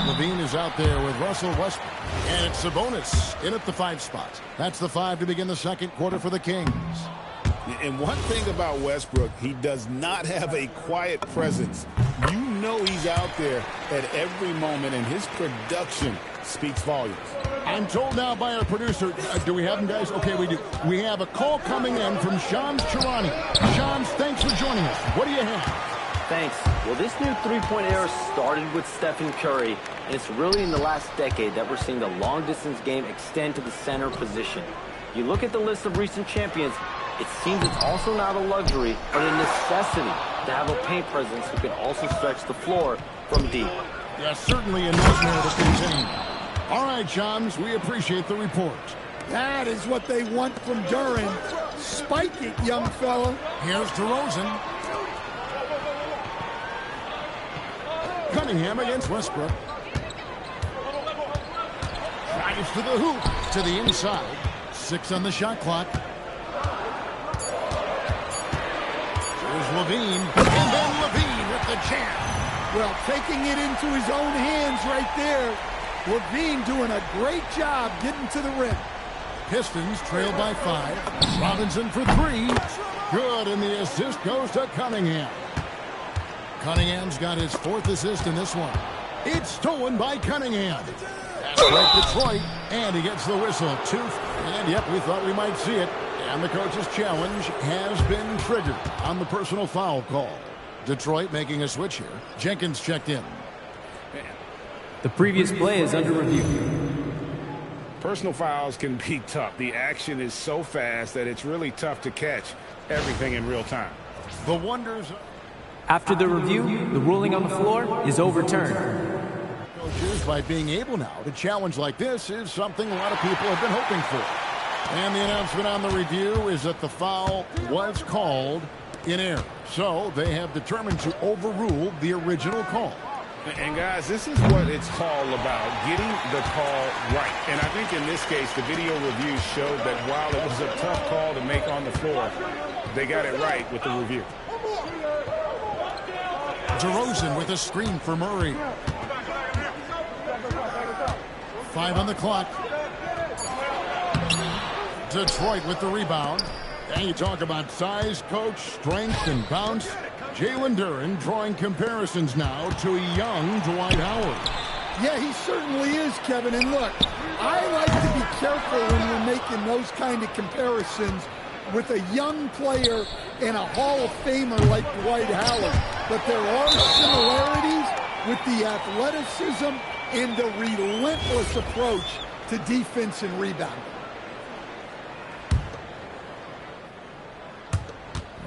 Levine is out there with Russell Westbrook. And it's Sabonis in at the 5 spot. That's the 5 to begin the second quarter for the Kings. And one thing about Westbrook, he does not have a quiet presence. You know he's out there at every moment, and his production speaks volumes. I'm told now by our producer, do we have him, guys? Okay, we do. We have a call coming in from Shams Charani. Shams, thanks for joining us. What do you have? Thanks. Well, this new three-point era started with Stephen Curry, and it's really in the last decade that we're seeing the long-distance game extend to the center position. You look at the list of recent champions, it seems it's also not a luxury, but a necessity to have a paint presence who can also stretch the floor from deep. Yeah, certainly a nightmare to contain. All right, Shams, we appreciate the report. That is what they want from Duran. Spike it, young fella. Here's DeRozan. Cunningham against Westbrook. Drives to the hoop, to the inside. 6 on the shot clock. Here's Levine, and then Levine with the jam. Well, taking it into his own hands right there. Levine doing a great job getting to the rim. Pistons trail by 5. Robinson for 3. Good, and the assist goes to Cunningham. Cunningham's got his 4th assist in this one. It's stolen by Cunningham. That's right, Detroit, and he gets the whistle. 2. And, yep, we thought we might see it. And the coach's challenge has been triggered on the personal foul call. Detroit making a switch here. Jenkins checked in. The previous play is under review. Personal fouls can be tough. The action is so fast that it's really tough to catch everything in real time. The wonders. After the review, the ruling on the floor is overturned. Coaches, by being able now to challenge like this, is something a lot of people have been hoping for. And the announcement on the review is that the foul was called in error. So they have determined to overrule the original call. And guys, this is what it's all about, getting the call right. And I think in this case, the video review showed that while it was a tough call to make on the floor, they got it right with the review. DeRozan with a screen for Murray. 5 on the clock. Detroit with the rebound. And you talk about size, coach, strength, and bounce. Jalen Duren drawing comparisons now to a young Dwight Howard. Yeah, he certainly is, Kevin. And look, I like to be careful when we're making those kind of comparisons with a young player and a Hall of Famer like Dwight Howard. But there are similarities with the athleticism and the relentless approach to defense and rebounding.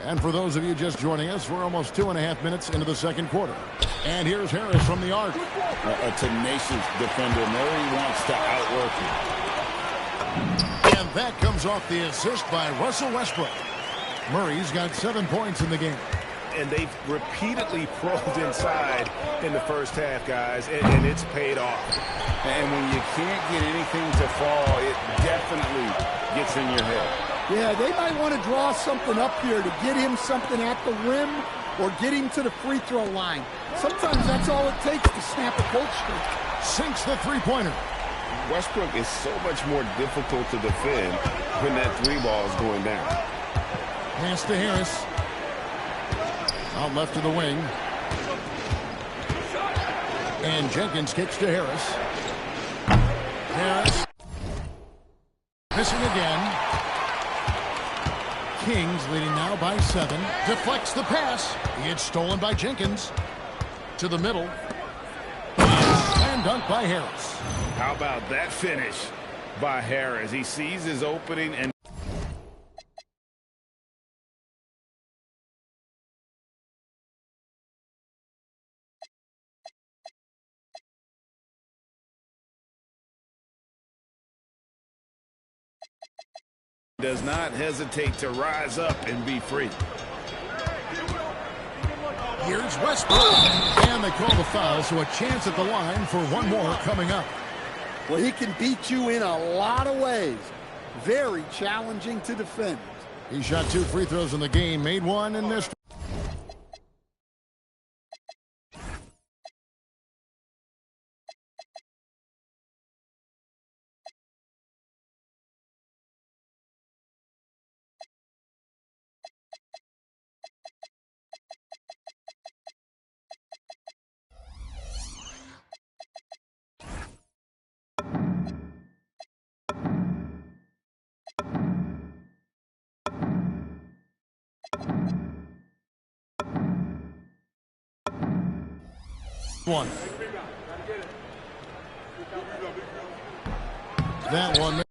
And for those of you just joining us, we're almost 2.5 minutes into the second quarter. And here's Harris from the arc. A tenacious defender. Murray wants to outwork him. And that comes off the assist by Russell Westbrook. Murray's got 7 points in the game. And they've repeatedly probed inside in the first half, guys, and it's paid off. And when you can't get anything to fall, it definitely gets in your head. Yeah, they might want to draw something up here to get him something at the rim or get him to the free throw line. Sometimes that's all it takes to snap a cold streak. Sinks the three-pointer. Westbrook is so much more difficult to defend when that three ball is going down. Pass to Harris. Out left to the wing. And Jenkins kicks to Harris. Harris. Missing again. Kings leading now by 7. Deflects the pass. It's stolen by Jenkins. To the middle. And dunked by Harris. How about that finish by Harris? He sees his opening and does not hesitate to rise up and be free. Here's Westbrook. And they call the foul, so a chance at the line for one more coming up. Well, he can beat you in a lot of ways. Very challenging to defend. He shot 2 free throws in the game, made 1 and missed. One. That one.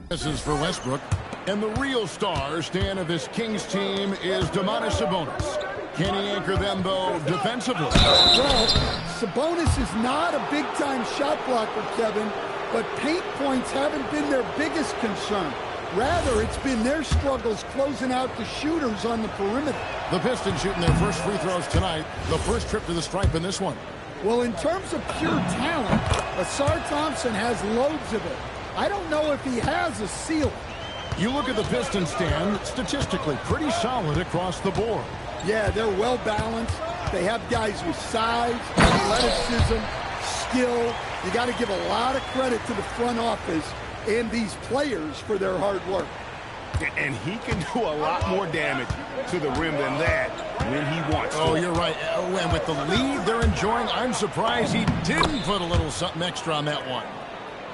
This is for Westbrook. And the real star stand of this Kings team is Domantas Sabonis. Can he anchor them, though, defensively? Well, Sabonis is not a big-time shot blocker, Kevin, but paint points haven't been their biggest concern. Rather, it's been their struggles closing out the shooters on the perimeter. The Pistons shooting their first free throws tonight. The first trip to the stripe in this one. Well, in terms of pure talent, Asar Thompson has loads of it. I don't know if he has a ceiling. You look at the Pistons stand, statistically pretty solid across the board. Yeah, they're well balanced. They have guys with size, athleticism, skill. You got to give a lot of credit to the front office and these players for their hard work. And he can do a lot more damage to the rim than that when he wants to. Oh, you're right. And with the lead they're enjoying, I'm surprised he didn't put a little something extra on that one.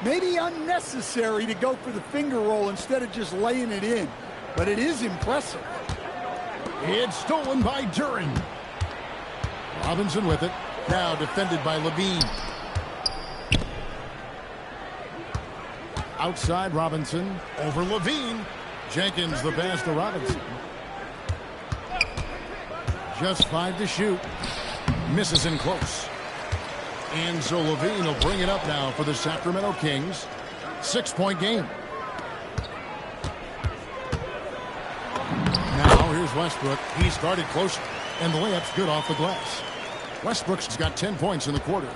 Maybe unnecessary to go for the finger roll instead of just laying it in. But it is impressive. It's stolen by Duran. Robinson with it. Now defended by Levine. Outside Robinson. Over Levine. Jenkins the pass to Robinson. Just 5 to shoot. Misses in close. And so Levine will bring it up now for the Sacramento Kings. 6-point game. Now here's Westbrook. He started close, and the layup's good off the glass. Westbrook's got 10 points in the quarter.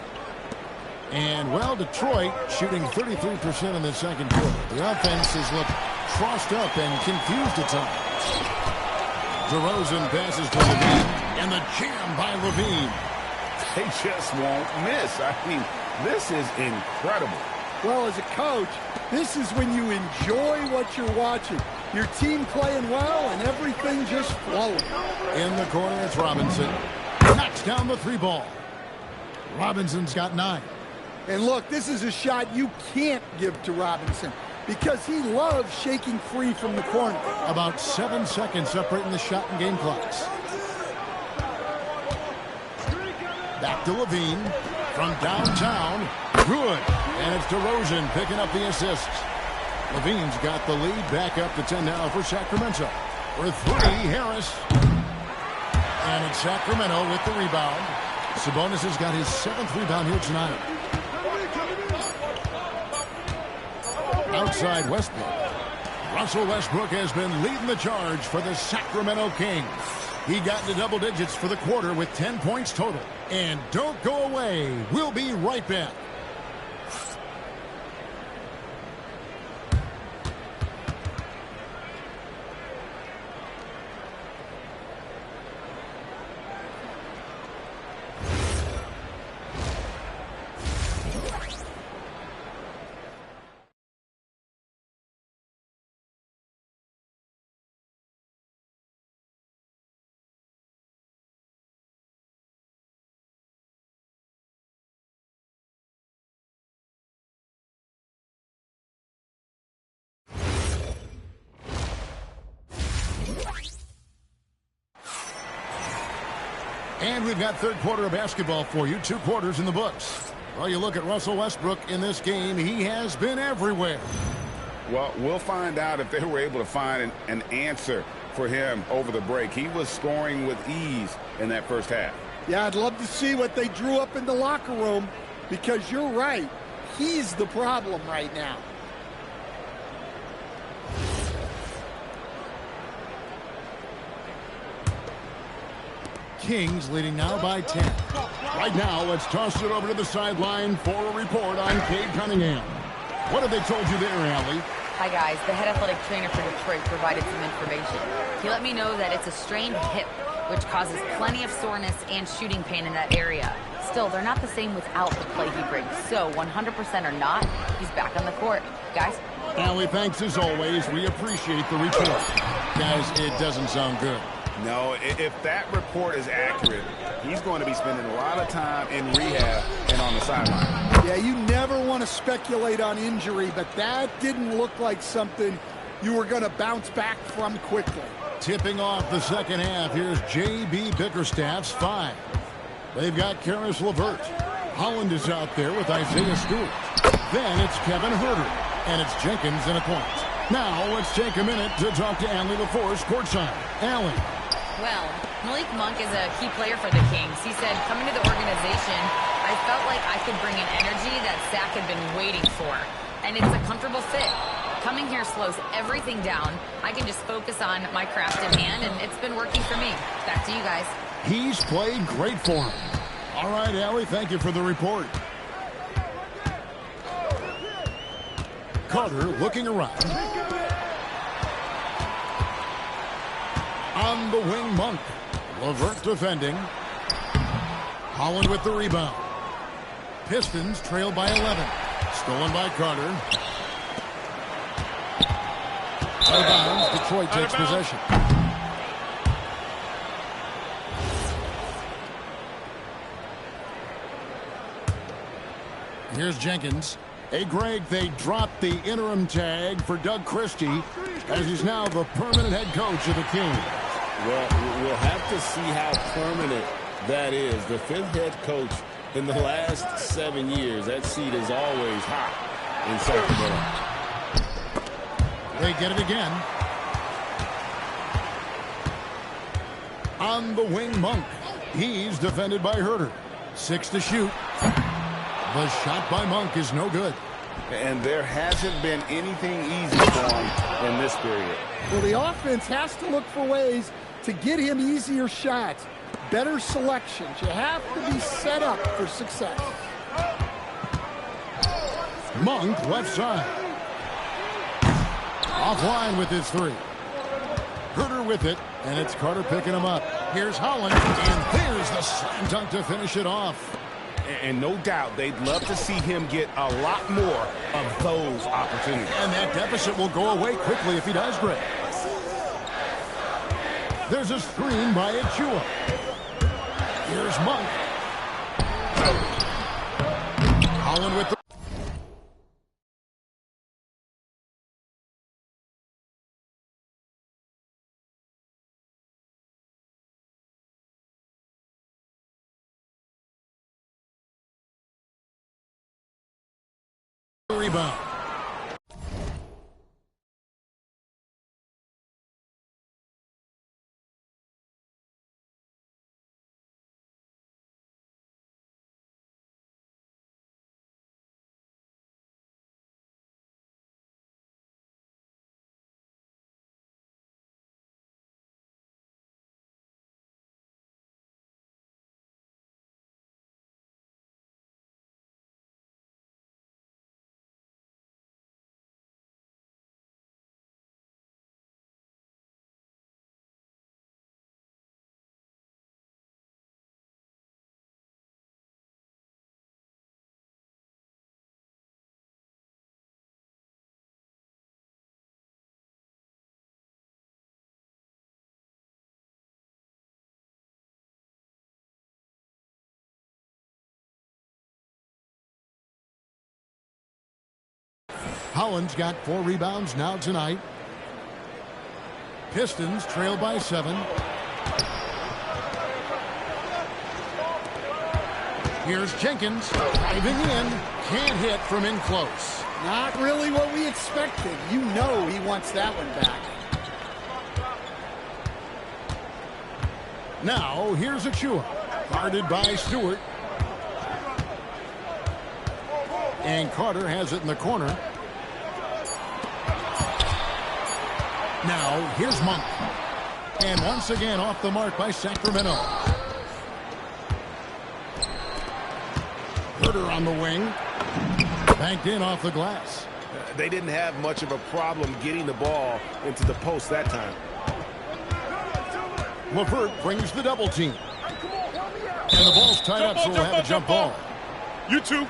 And, well, Detroit shooting 33% in the second quarter. The offense has looked crossed up and confused at times. DeRozan passes to Levine, and the jam by Levine. They just won't miss. I mean, this is incredible. Well, as a coach, this is when you enjoy what you're watching. Your team playing well and everything just flowing. In the corner, it's Robinson. Knocks down the 3 ball. Robinson's got 9. And look, this is a shot you can't give to Robinson because he loves shaking free from the corner. About 7 seconds separating the shot and game clocks. Back to Levine from downtown. Good. And it's DeRozan picking up the assist. Levine's got the lead back up to 10 now for Sacramento. For 3, Harris. And it's Sacramento with the rebound. Sabonis has got his 7th rebound here tonight. Outside Westbrook. Russell Westbrook has been leading the charge for the Sacramento Kings. He got into double digits for the quarter with 10 points total. And don't go away. We'll be right back. And we've got third quarter of basketball for you. 2 quarters in the books. Well, you look at Russell Westbrook in this game. He has been everywhere. Well, we'll find out if they were able to find an answer for him over the break. He was scoring with ease in that first half. Yeah, I'd love to see what they drew up in the locker room because you're right. He's the problem right now. Kings leading now by 10. Right now, let's toss it over to the sideline for a report on Cade Cunningham. What have they told you there, Allie? Hi, guys. The head athletic trainer for Detroit provided some information. He let me know that it's a strained hip, which causes plenty of soreness and shooting pain in that area. Still, they're not the same without the play he brings. So, 100% or not, he's back on the court. Guys? Allie, thanks as always. We appreciate the report. Guys, it doesn't sound good. No, if that report is accurate, he's going to be spending a lot of time in rehab and on the sideline. Yeah, you never want to speculate on injury, but that didn't look like something you were going to bounce back from quickly. Tipping off the second half, here's J.B. Bickerstaff's 5. They've got Karis LeVert. Holland is out there with Isaiah Stewart. Then it's Kevin Huerter, and it's Jenkins in a point. Now let's take a minute to talk to Allie LaForce courtside. Allie. Well, Malik Monk is a key player for the Kings. He said, coming to the organization, I felt like I could bring an energy that Zach had been waiting for. And it's a comfortable fit. Coming here slows everything down. I can just focus on my craft in hand, and it's been working for me. Back to you guys. He's played great for him. All right, Allie, thank you for the report. Carter looking around. On the wing, Monk. LeVert defending. Holland with the rebound. Pistons trail by 11. Stolen by Carter. Out of bounds, Detroit takes possession. Here's Jenkins. Hey, Greg, they dropped the interim tag for Doug Christie as he's now the permanent head coach of the Kings. Well, we'll have to see how permanent that is. The fifth head coach in the last 7 years, that seat is always hot in Sacramento. They get it again. On the wing, Monk. He's defended by Herter. 6 to shoot. The shot by Monk is no good. And there hasn't been anything easy for him in this period. Well, the offense has to look for ways to get him easier shots, better selections. You have to be set up for success. Monk left side. Offline with his 3. Herter with it, and it's Carter picking him up. Here's Holland, and there's the slam dunk to finish it off. And no doubt they'd love to see him get a lot more of those opportunities. And that deficit will go away quickly if he does, Greg. There's a screen by Achua. Here's Monk. Holland with the rebound. Holland's got 4 rebounds now tonight. Pistons trail by 7. Here's Jenkins driving in. Can't hit from in close. Not really what we expected. You know he wants that one back. Now here's Achua. Guarded by Stewart. And Carter has it in the corner. Now, here's Monk. And once again off the mark by Sacramento. Herter on the wing. Banked in off the glass. They didn't have much of a problem getting the ball into the post that time. LeVert brings the double team. And the ball's tied up, so we'll have a jump ball. You too.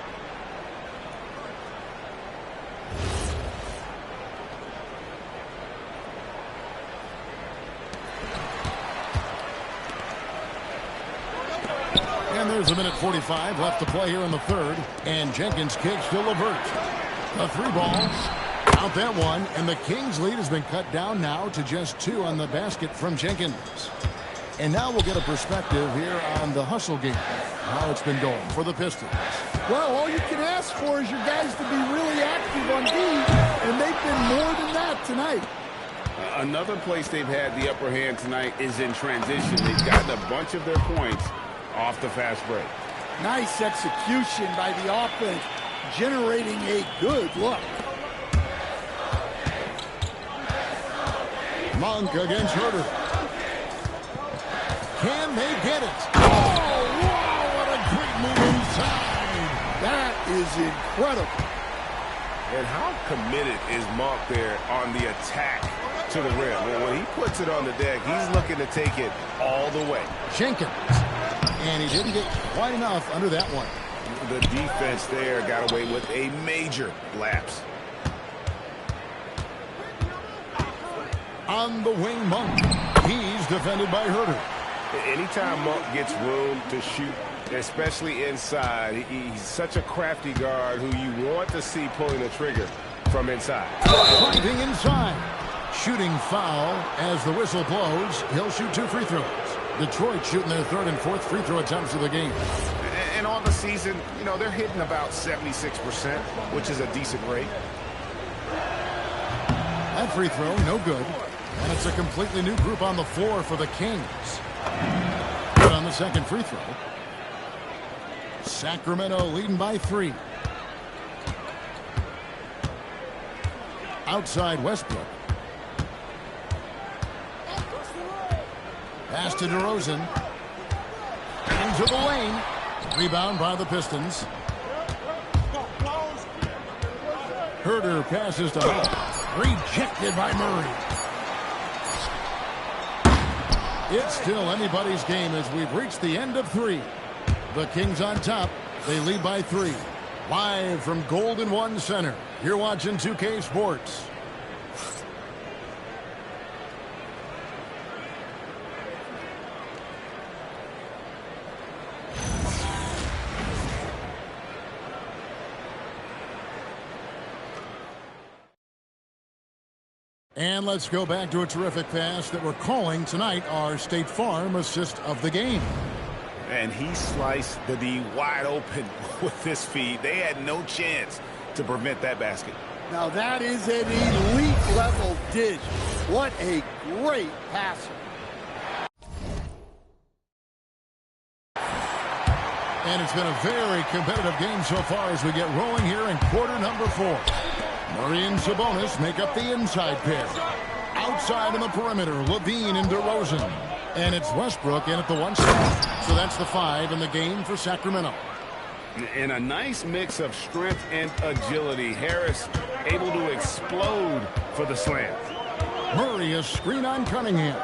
And there's a minute 45 left to play here in the third. And Jenkins kicks to LeVert. The 3 ball. Out that one. And the Kings lead has been cut down now to just 2 on the basket from Jenkins. And now we'll get a perspective here on the hustle game. How it's been going for the Pistons. Well, all you can ask for is your guys to be really active on D. And they've been more than that tonight. Another place they've had the upper hand tonight is in transition. They've gotten a bunch of their points off the fast break. Nice execution by the offense, generating a good look. Monk against Herter. Can they get it? Oh, wow, what a great move inside. That is incredible. And how committed is Monk there on the attack to the rim? When he puts it on the deck, he's looking to take it all the way. Jenkins. And he didn't get quite enough under that one. The defense there got away with a major lapse. On the wing, Monk. He's defended by Herter. Anytime Monk gets room to shoot, especially inside, he's such a crafty guard who you want to see pulling the trigger from inside. Driving inside. Shooting foul as the whistle blows. He'll shoot 2 free throws. Detroit shooting their 3rd and 4th free throw attempts of the game. And on the season, you know, they're hitting about 76%, which is a decent rate. That free throw, no good. And it's a completely new group on the floor for the Kings. Good on the second free throw. Sacramento leading by 3. Outside Westbrook. Pass to DeRozan. Into the lane. Rebound by the Pistons. Herter passes to Hall. Rejected by Murray. It's still anybody's game as we've reached the end of 3. The Kings on top. They lead by 3. Live from Golden One Center. You're watching 2K Sports. And let's go back to a terrific pass that we're calling tonight our State Farm assist of the game. And he sliced the D wide open with this feed. They had no chance to prevent that basket. Now that is an elite level dish. What a great passer. And it's been a very competitive game so far as we get rolling here in quarter number 4. Murray and Sabonis make up the inside pair. Outside on the perimeter, Levine and DeRozan. And it's Westbrook in at the 1 spot. So that's the 5 in the game for Sacramento. And a nice mix of strength and agility. Harris able to explode for the slam. Murray a screen on Cunningham.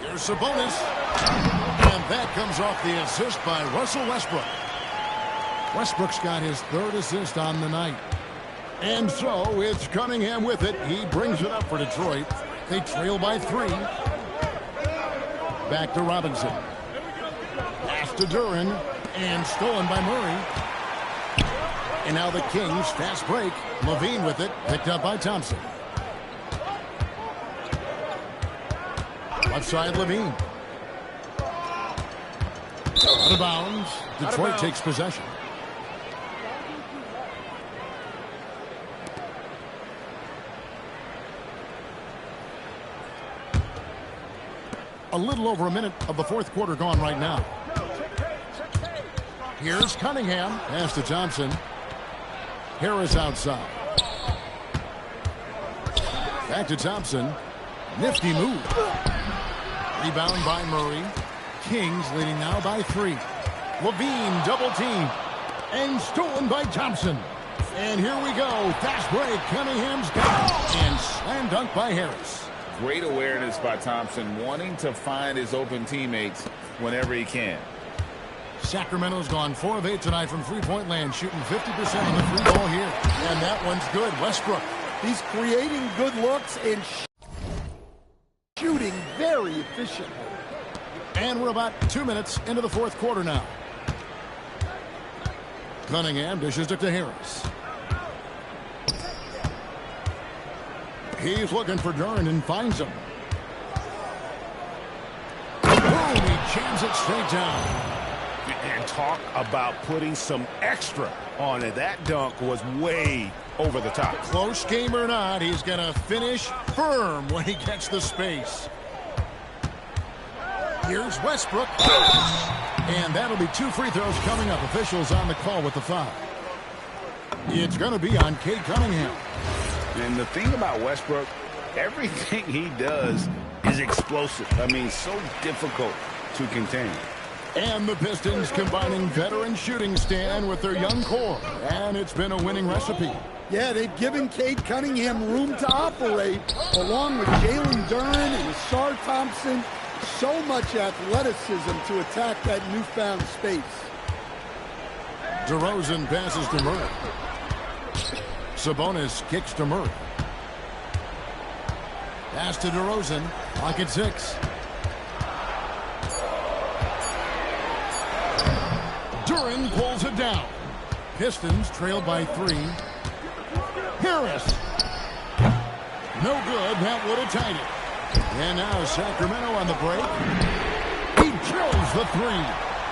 Here's Sabonis. And that comes off the assist by Russell Westbrook. Westbrook's got his 3rd assist on the night. And so it's Cunningham with it. He brings it up for Detroit. They trail by 3. Back to Robinson. Pass to Duran. And stolen by Murray. And now the Kings, fast break. Levine with it. Picked up by Thompson. Left side Levine. Out of bounds. Detroit takes possession. A little over a minute of the 4th quarter gone right now. Here's Cunningham. Pass to Thompson. Harris outside. Back to Thompson. Nifty move. Rebound by Murray. Kings leading now by 3. Levine double team. And stolen by Thompson. And here we go. Fast break. Cunningham's got it. And slam dunk by Harris. Great awareness by Thompson, wanting to find his open teammates whenever he can. Sacramento's gone 4 of 8 tonight from three-point land, shooting 50% on the free ball here. And that one's good. Westbrook. He's creating good looks and shooting very efficiently. And we're about 2 minutes into the 4th quarter now. Cunningham dishes it to Harris. He's looking for Duran and finds him. Boom, he jams it straight down. And talk about putting some extra on it. That dunk was way over the top. Close game or not, he's going to finish firm when he gets the space. Here's Westbrook. And that'll be 2 free throws coming up. Officials on the call with the foul. It's going to be on Cade Cunningham. And the thing about Westbrook, everything he does is explosive. I mean, so difficult to contain. And the Pistons combining veteran shooting stand with their young core. And it's been a winning recipe. Yeah, they've given Cade Cunningham room to operate, along with Jalen Duran and Asar Thompson. So much athleticism to attack that newfound space. DeRozan passes to Murray. Sabonis kicks to Murray. Pass to DeRozan. Clock at 6. Duran pulls it down. Pistons trail by 3. Harris. No good. That would have tied it. And now Sacramento on the break. He drills the 3.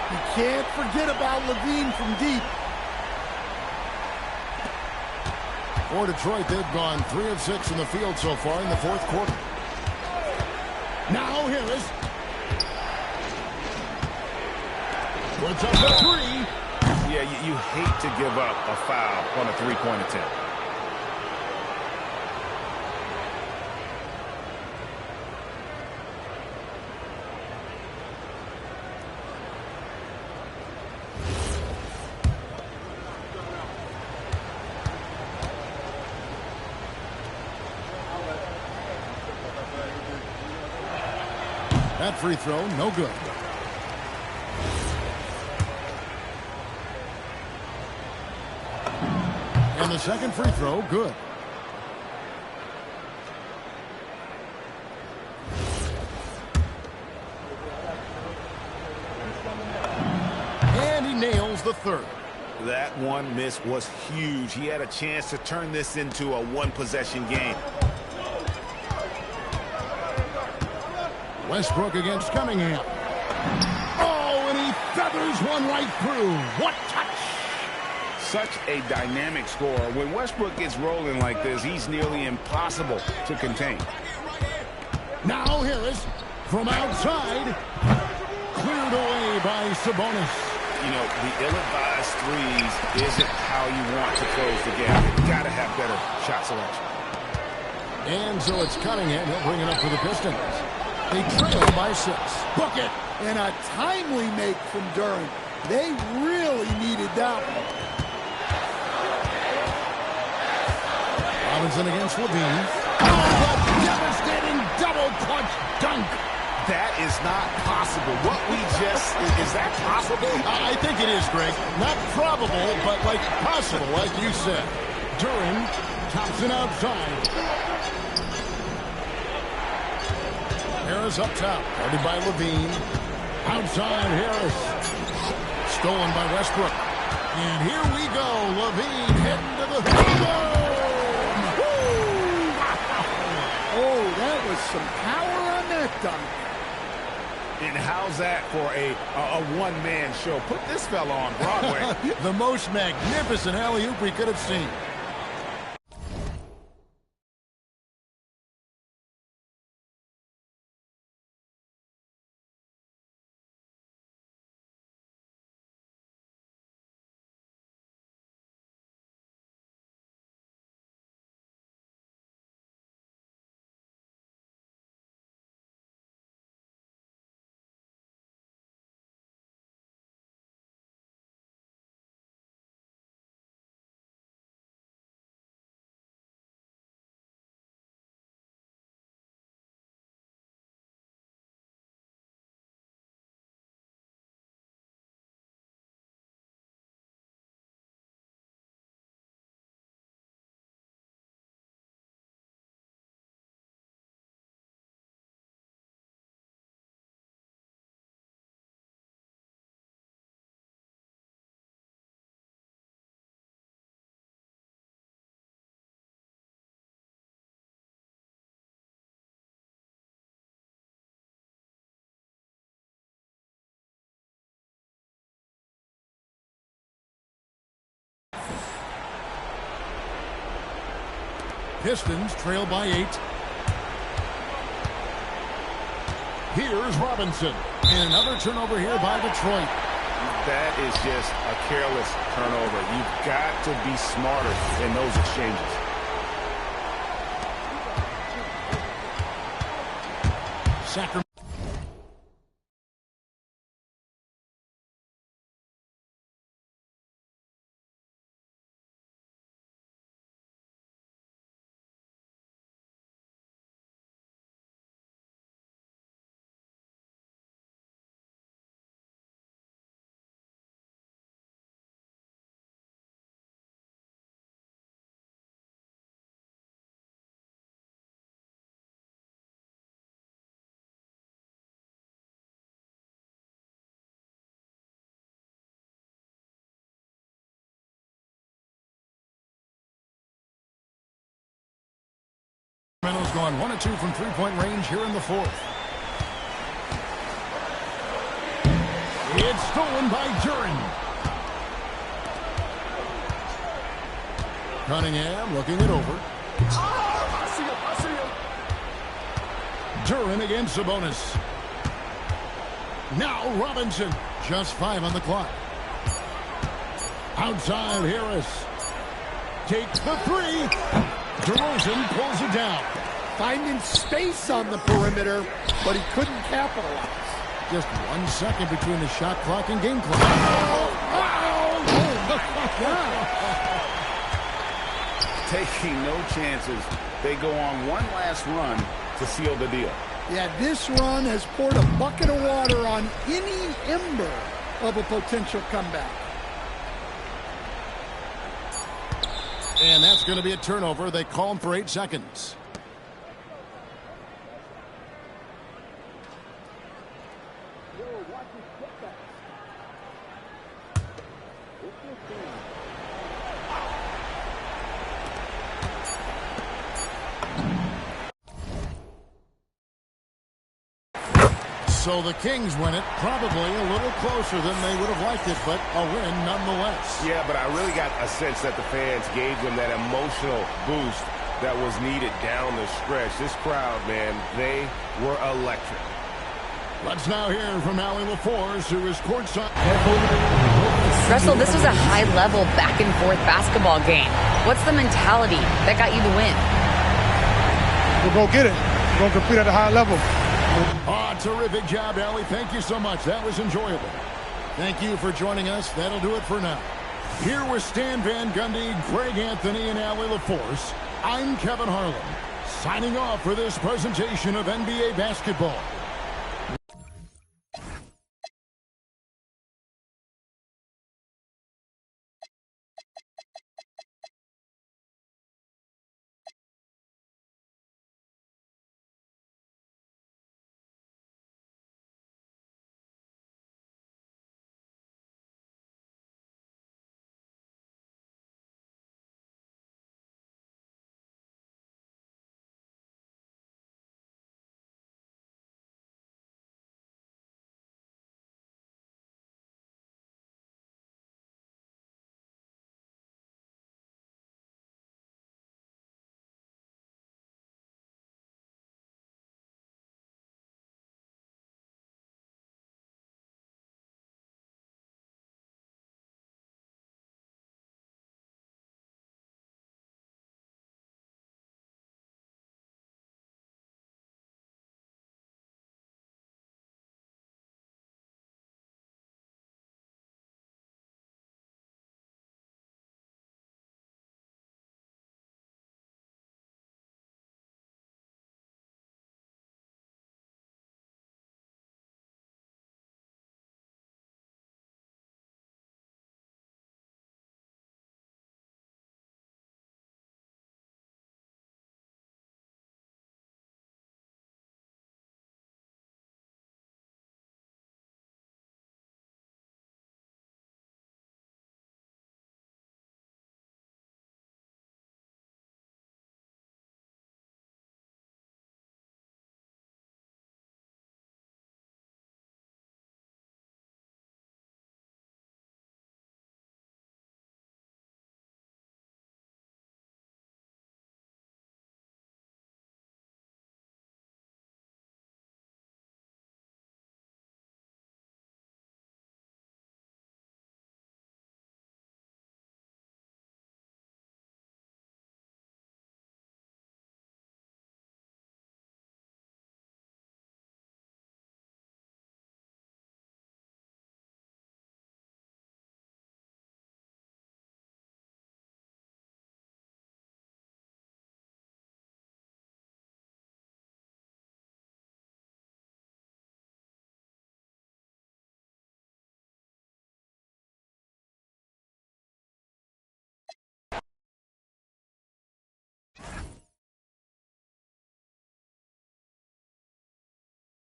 You can't forget about Levine from deep. For Detroit, they've gone 3 of 6 in the field so far in the fourth quarter. Now Harris. Puts up a 3. Yeah, you hate to give up a foul on a three-point attempt. That free throw, no good. And the second free throw, good. And he nails the third. That one miss was huge. He had a chance to turn this into a one-possession game. Westbrook against Cunningham. Oh, and he feathers one right through. What touch! Such a dynamic scorer. When Westbrook gets rolling like this, he's nearly impossible to contain. Now Harris from outside. Cleared away by Sabonis. You know, the ill-advised threes isn't how you want to close the gap. You've got to have better shot selection. And so it's Cunningham. He'll bring it up for the Pistons. They trail by 6. Book it. And a timely make from Duran. They really needed that one. Robinson against Levine. Oh, a devastating double clutch dunk. That is not possible. What we just, is that possible? I think it is, Greg. Not probable, but like possible, like you said. Duran tops it outside. Harris up top, guarded by Levine. Outside Harris. Stolen by Westbrook. And here we go. Levine heading to the boom! Oh, that was some power on that dunk. And how's that for a one-man show? Put this fella on Broadway. The most magnificent alley-oop we could have seen. Pistons trail by 8. Here's Robinson. And another turnover here by Detroit. That is just a careless turnover. You've got to be smarter in those exchanges. Sacramento. Sacramento's gone 1 of 2 from three-point range here in the fourth. It's stolen by Duren. Cunningham looking it over. I see him. Duren against Sabonis. Now Robinson. Just 5 on the clock. Outside Harris. Takes the three. DeRozan pulls it down. Finding space on the perimeter, but he couldn't capitalize. Just 1 second between the shot clock and game clock. Taking no chances. They go on one last run to seal the deal. Yeah, this run has poured a bucket of water on any ember of a potential comeback. And that's going to be a turnover. They call him for 8 seconds. So the Kings win it, probably a little closer than they would have liked it, but a win nonetheless. Yeah, but I really got a sense that the fans gave them that emotional boost that was needed down the stretch. This crowd, man, they were electric. Let's now hear from Allie LaForce, who is courtside. Russell, this was a high-level back-and-forth basketball game. What's the mentality that got you the win? We'll go get it. We're going to compete at a high level. Oh, terrific job, Allie. Thank you so much. That was enjoyable. Thank you for joining us. That'll do it for now. Here with Stan Van Gundy, Greg Anthony, and Allie LaForce, I'm Kevin Harlan, signing off for this presentation of NBA basketball.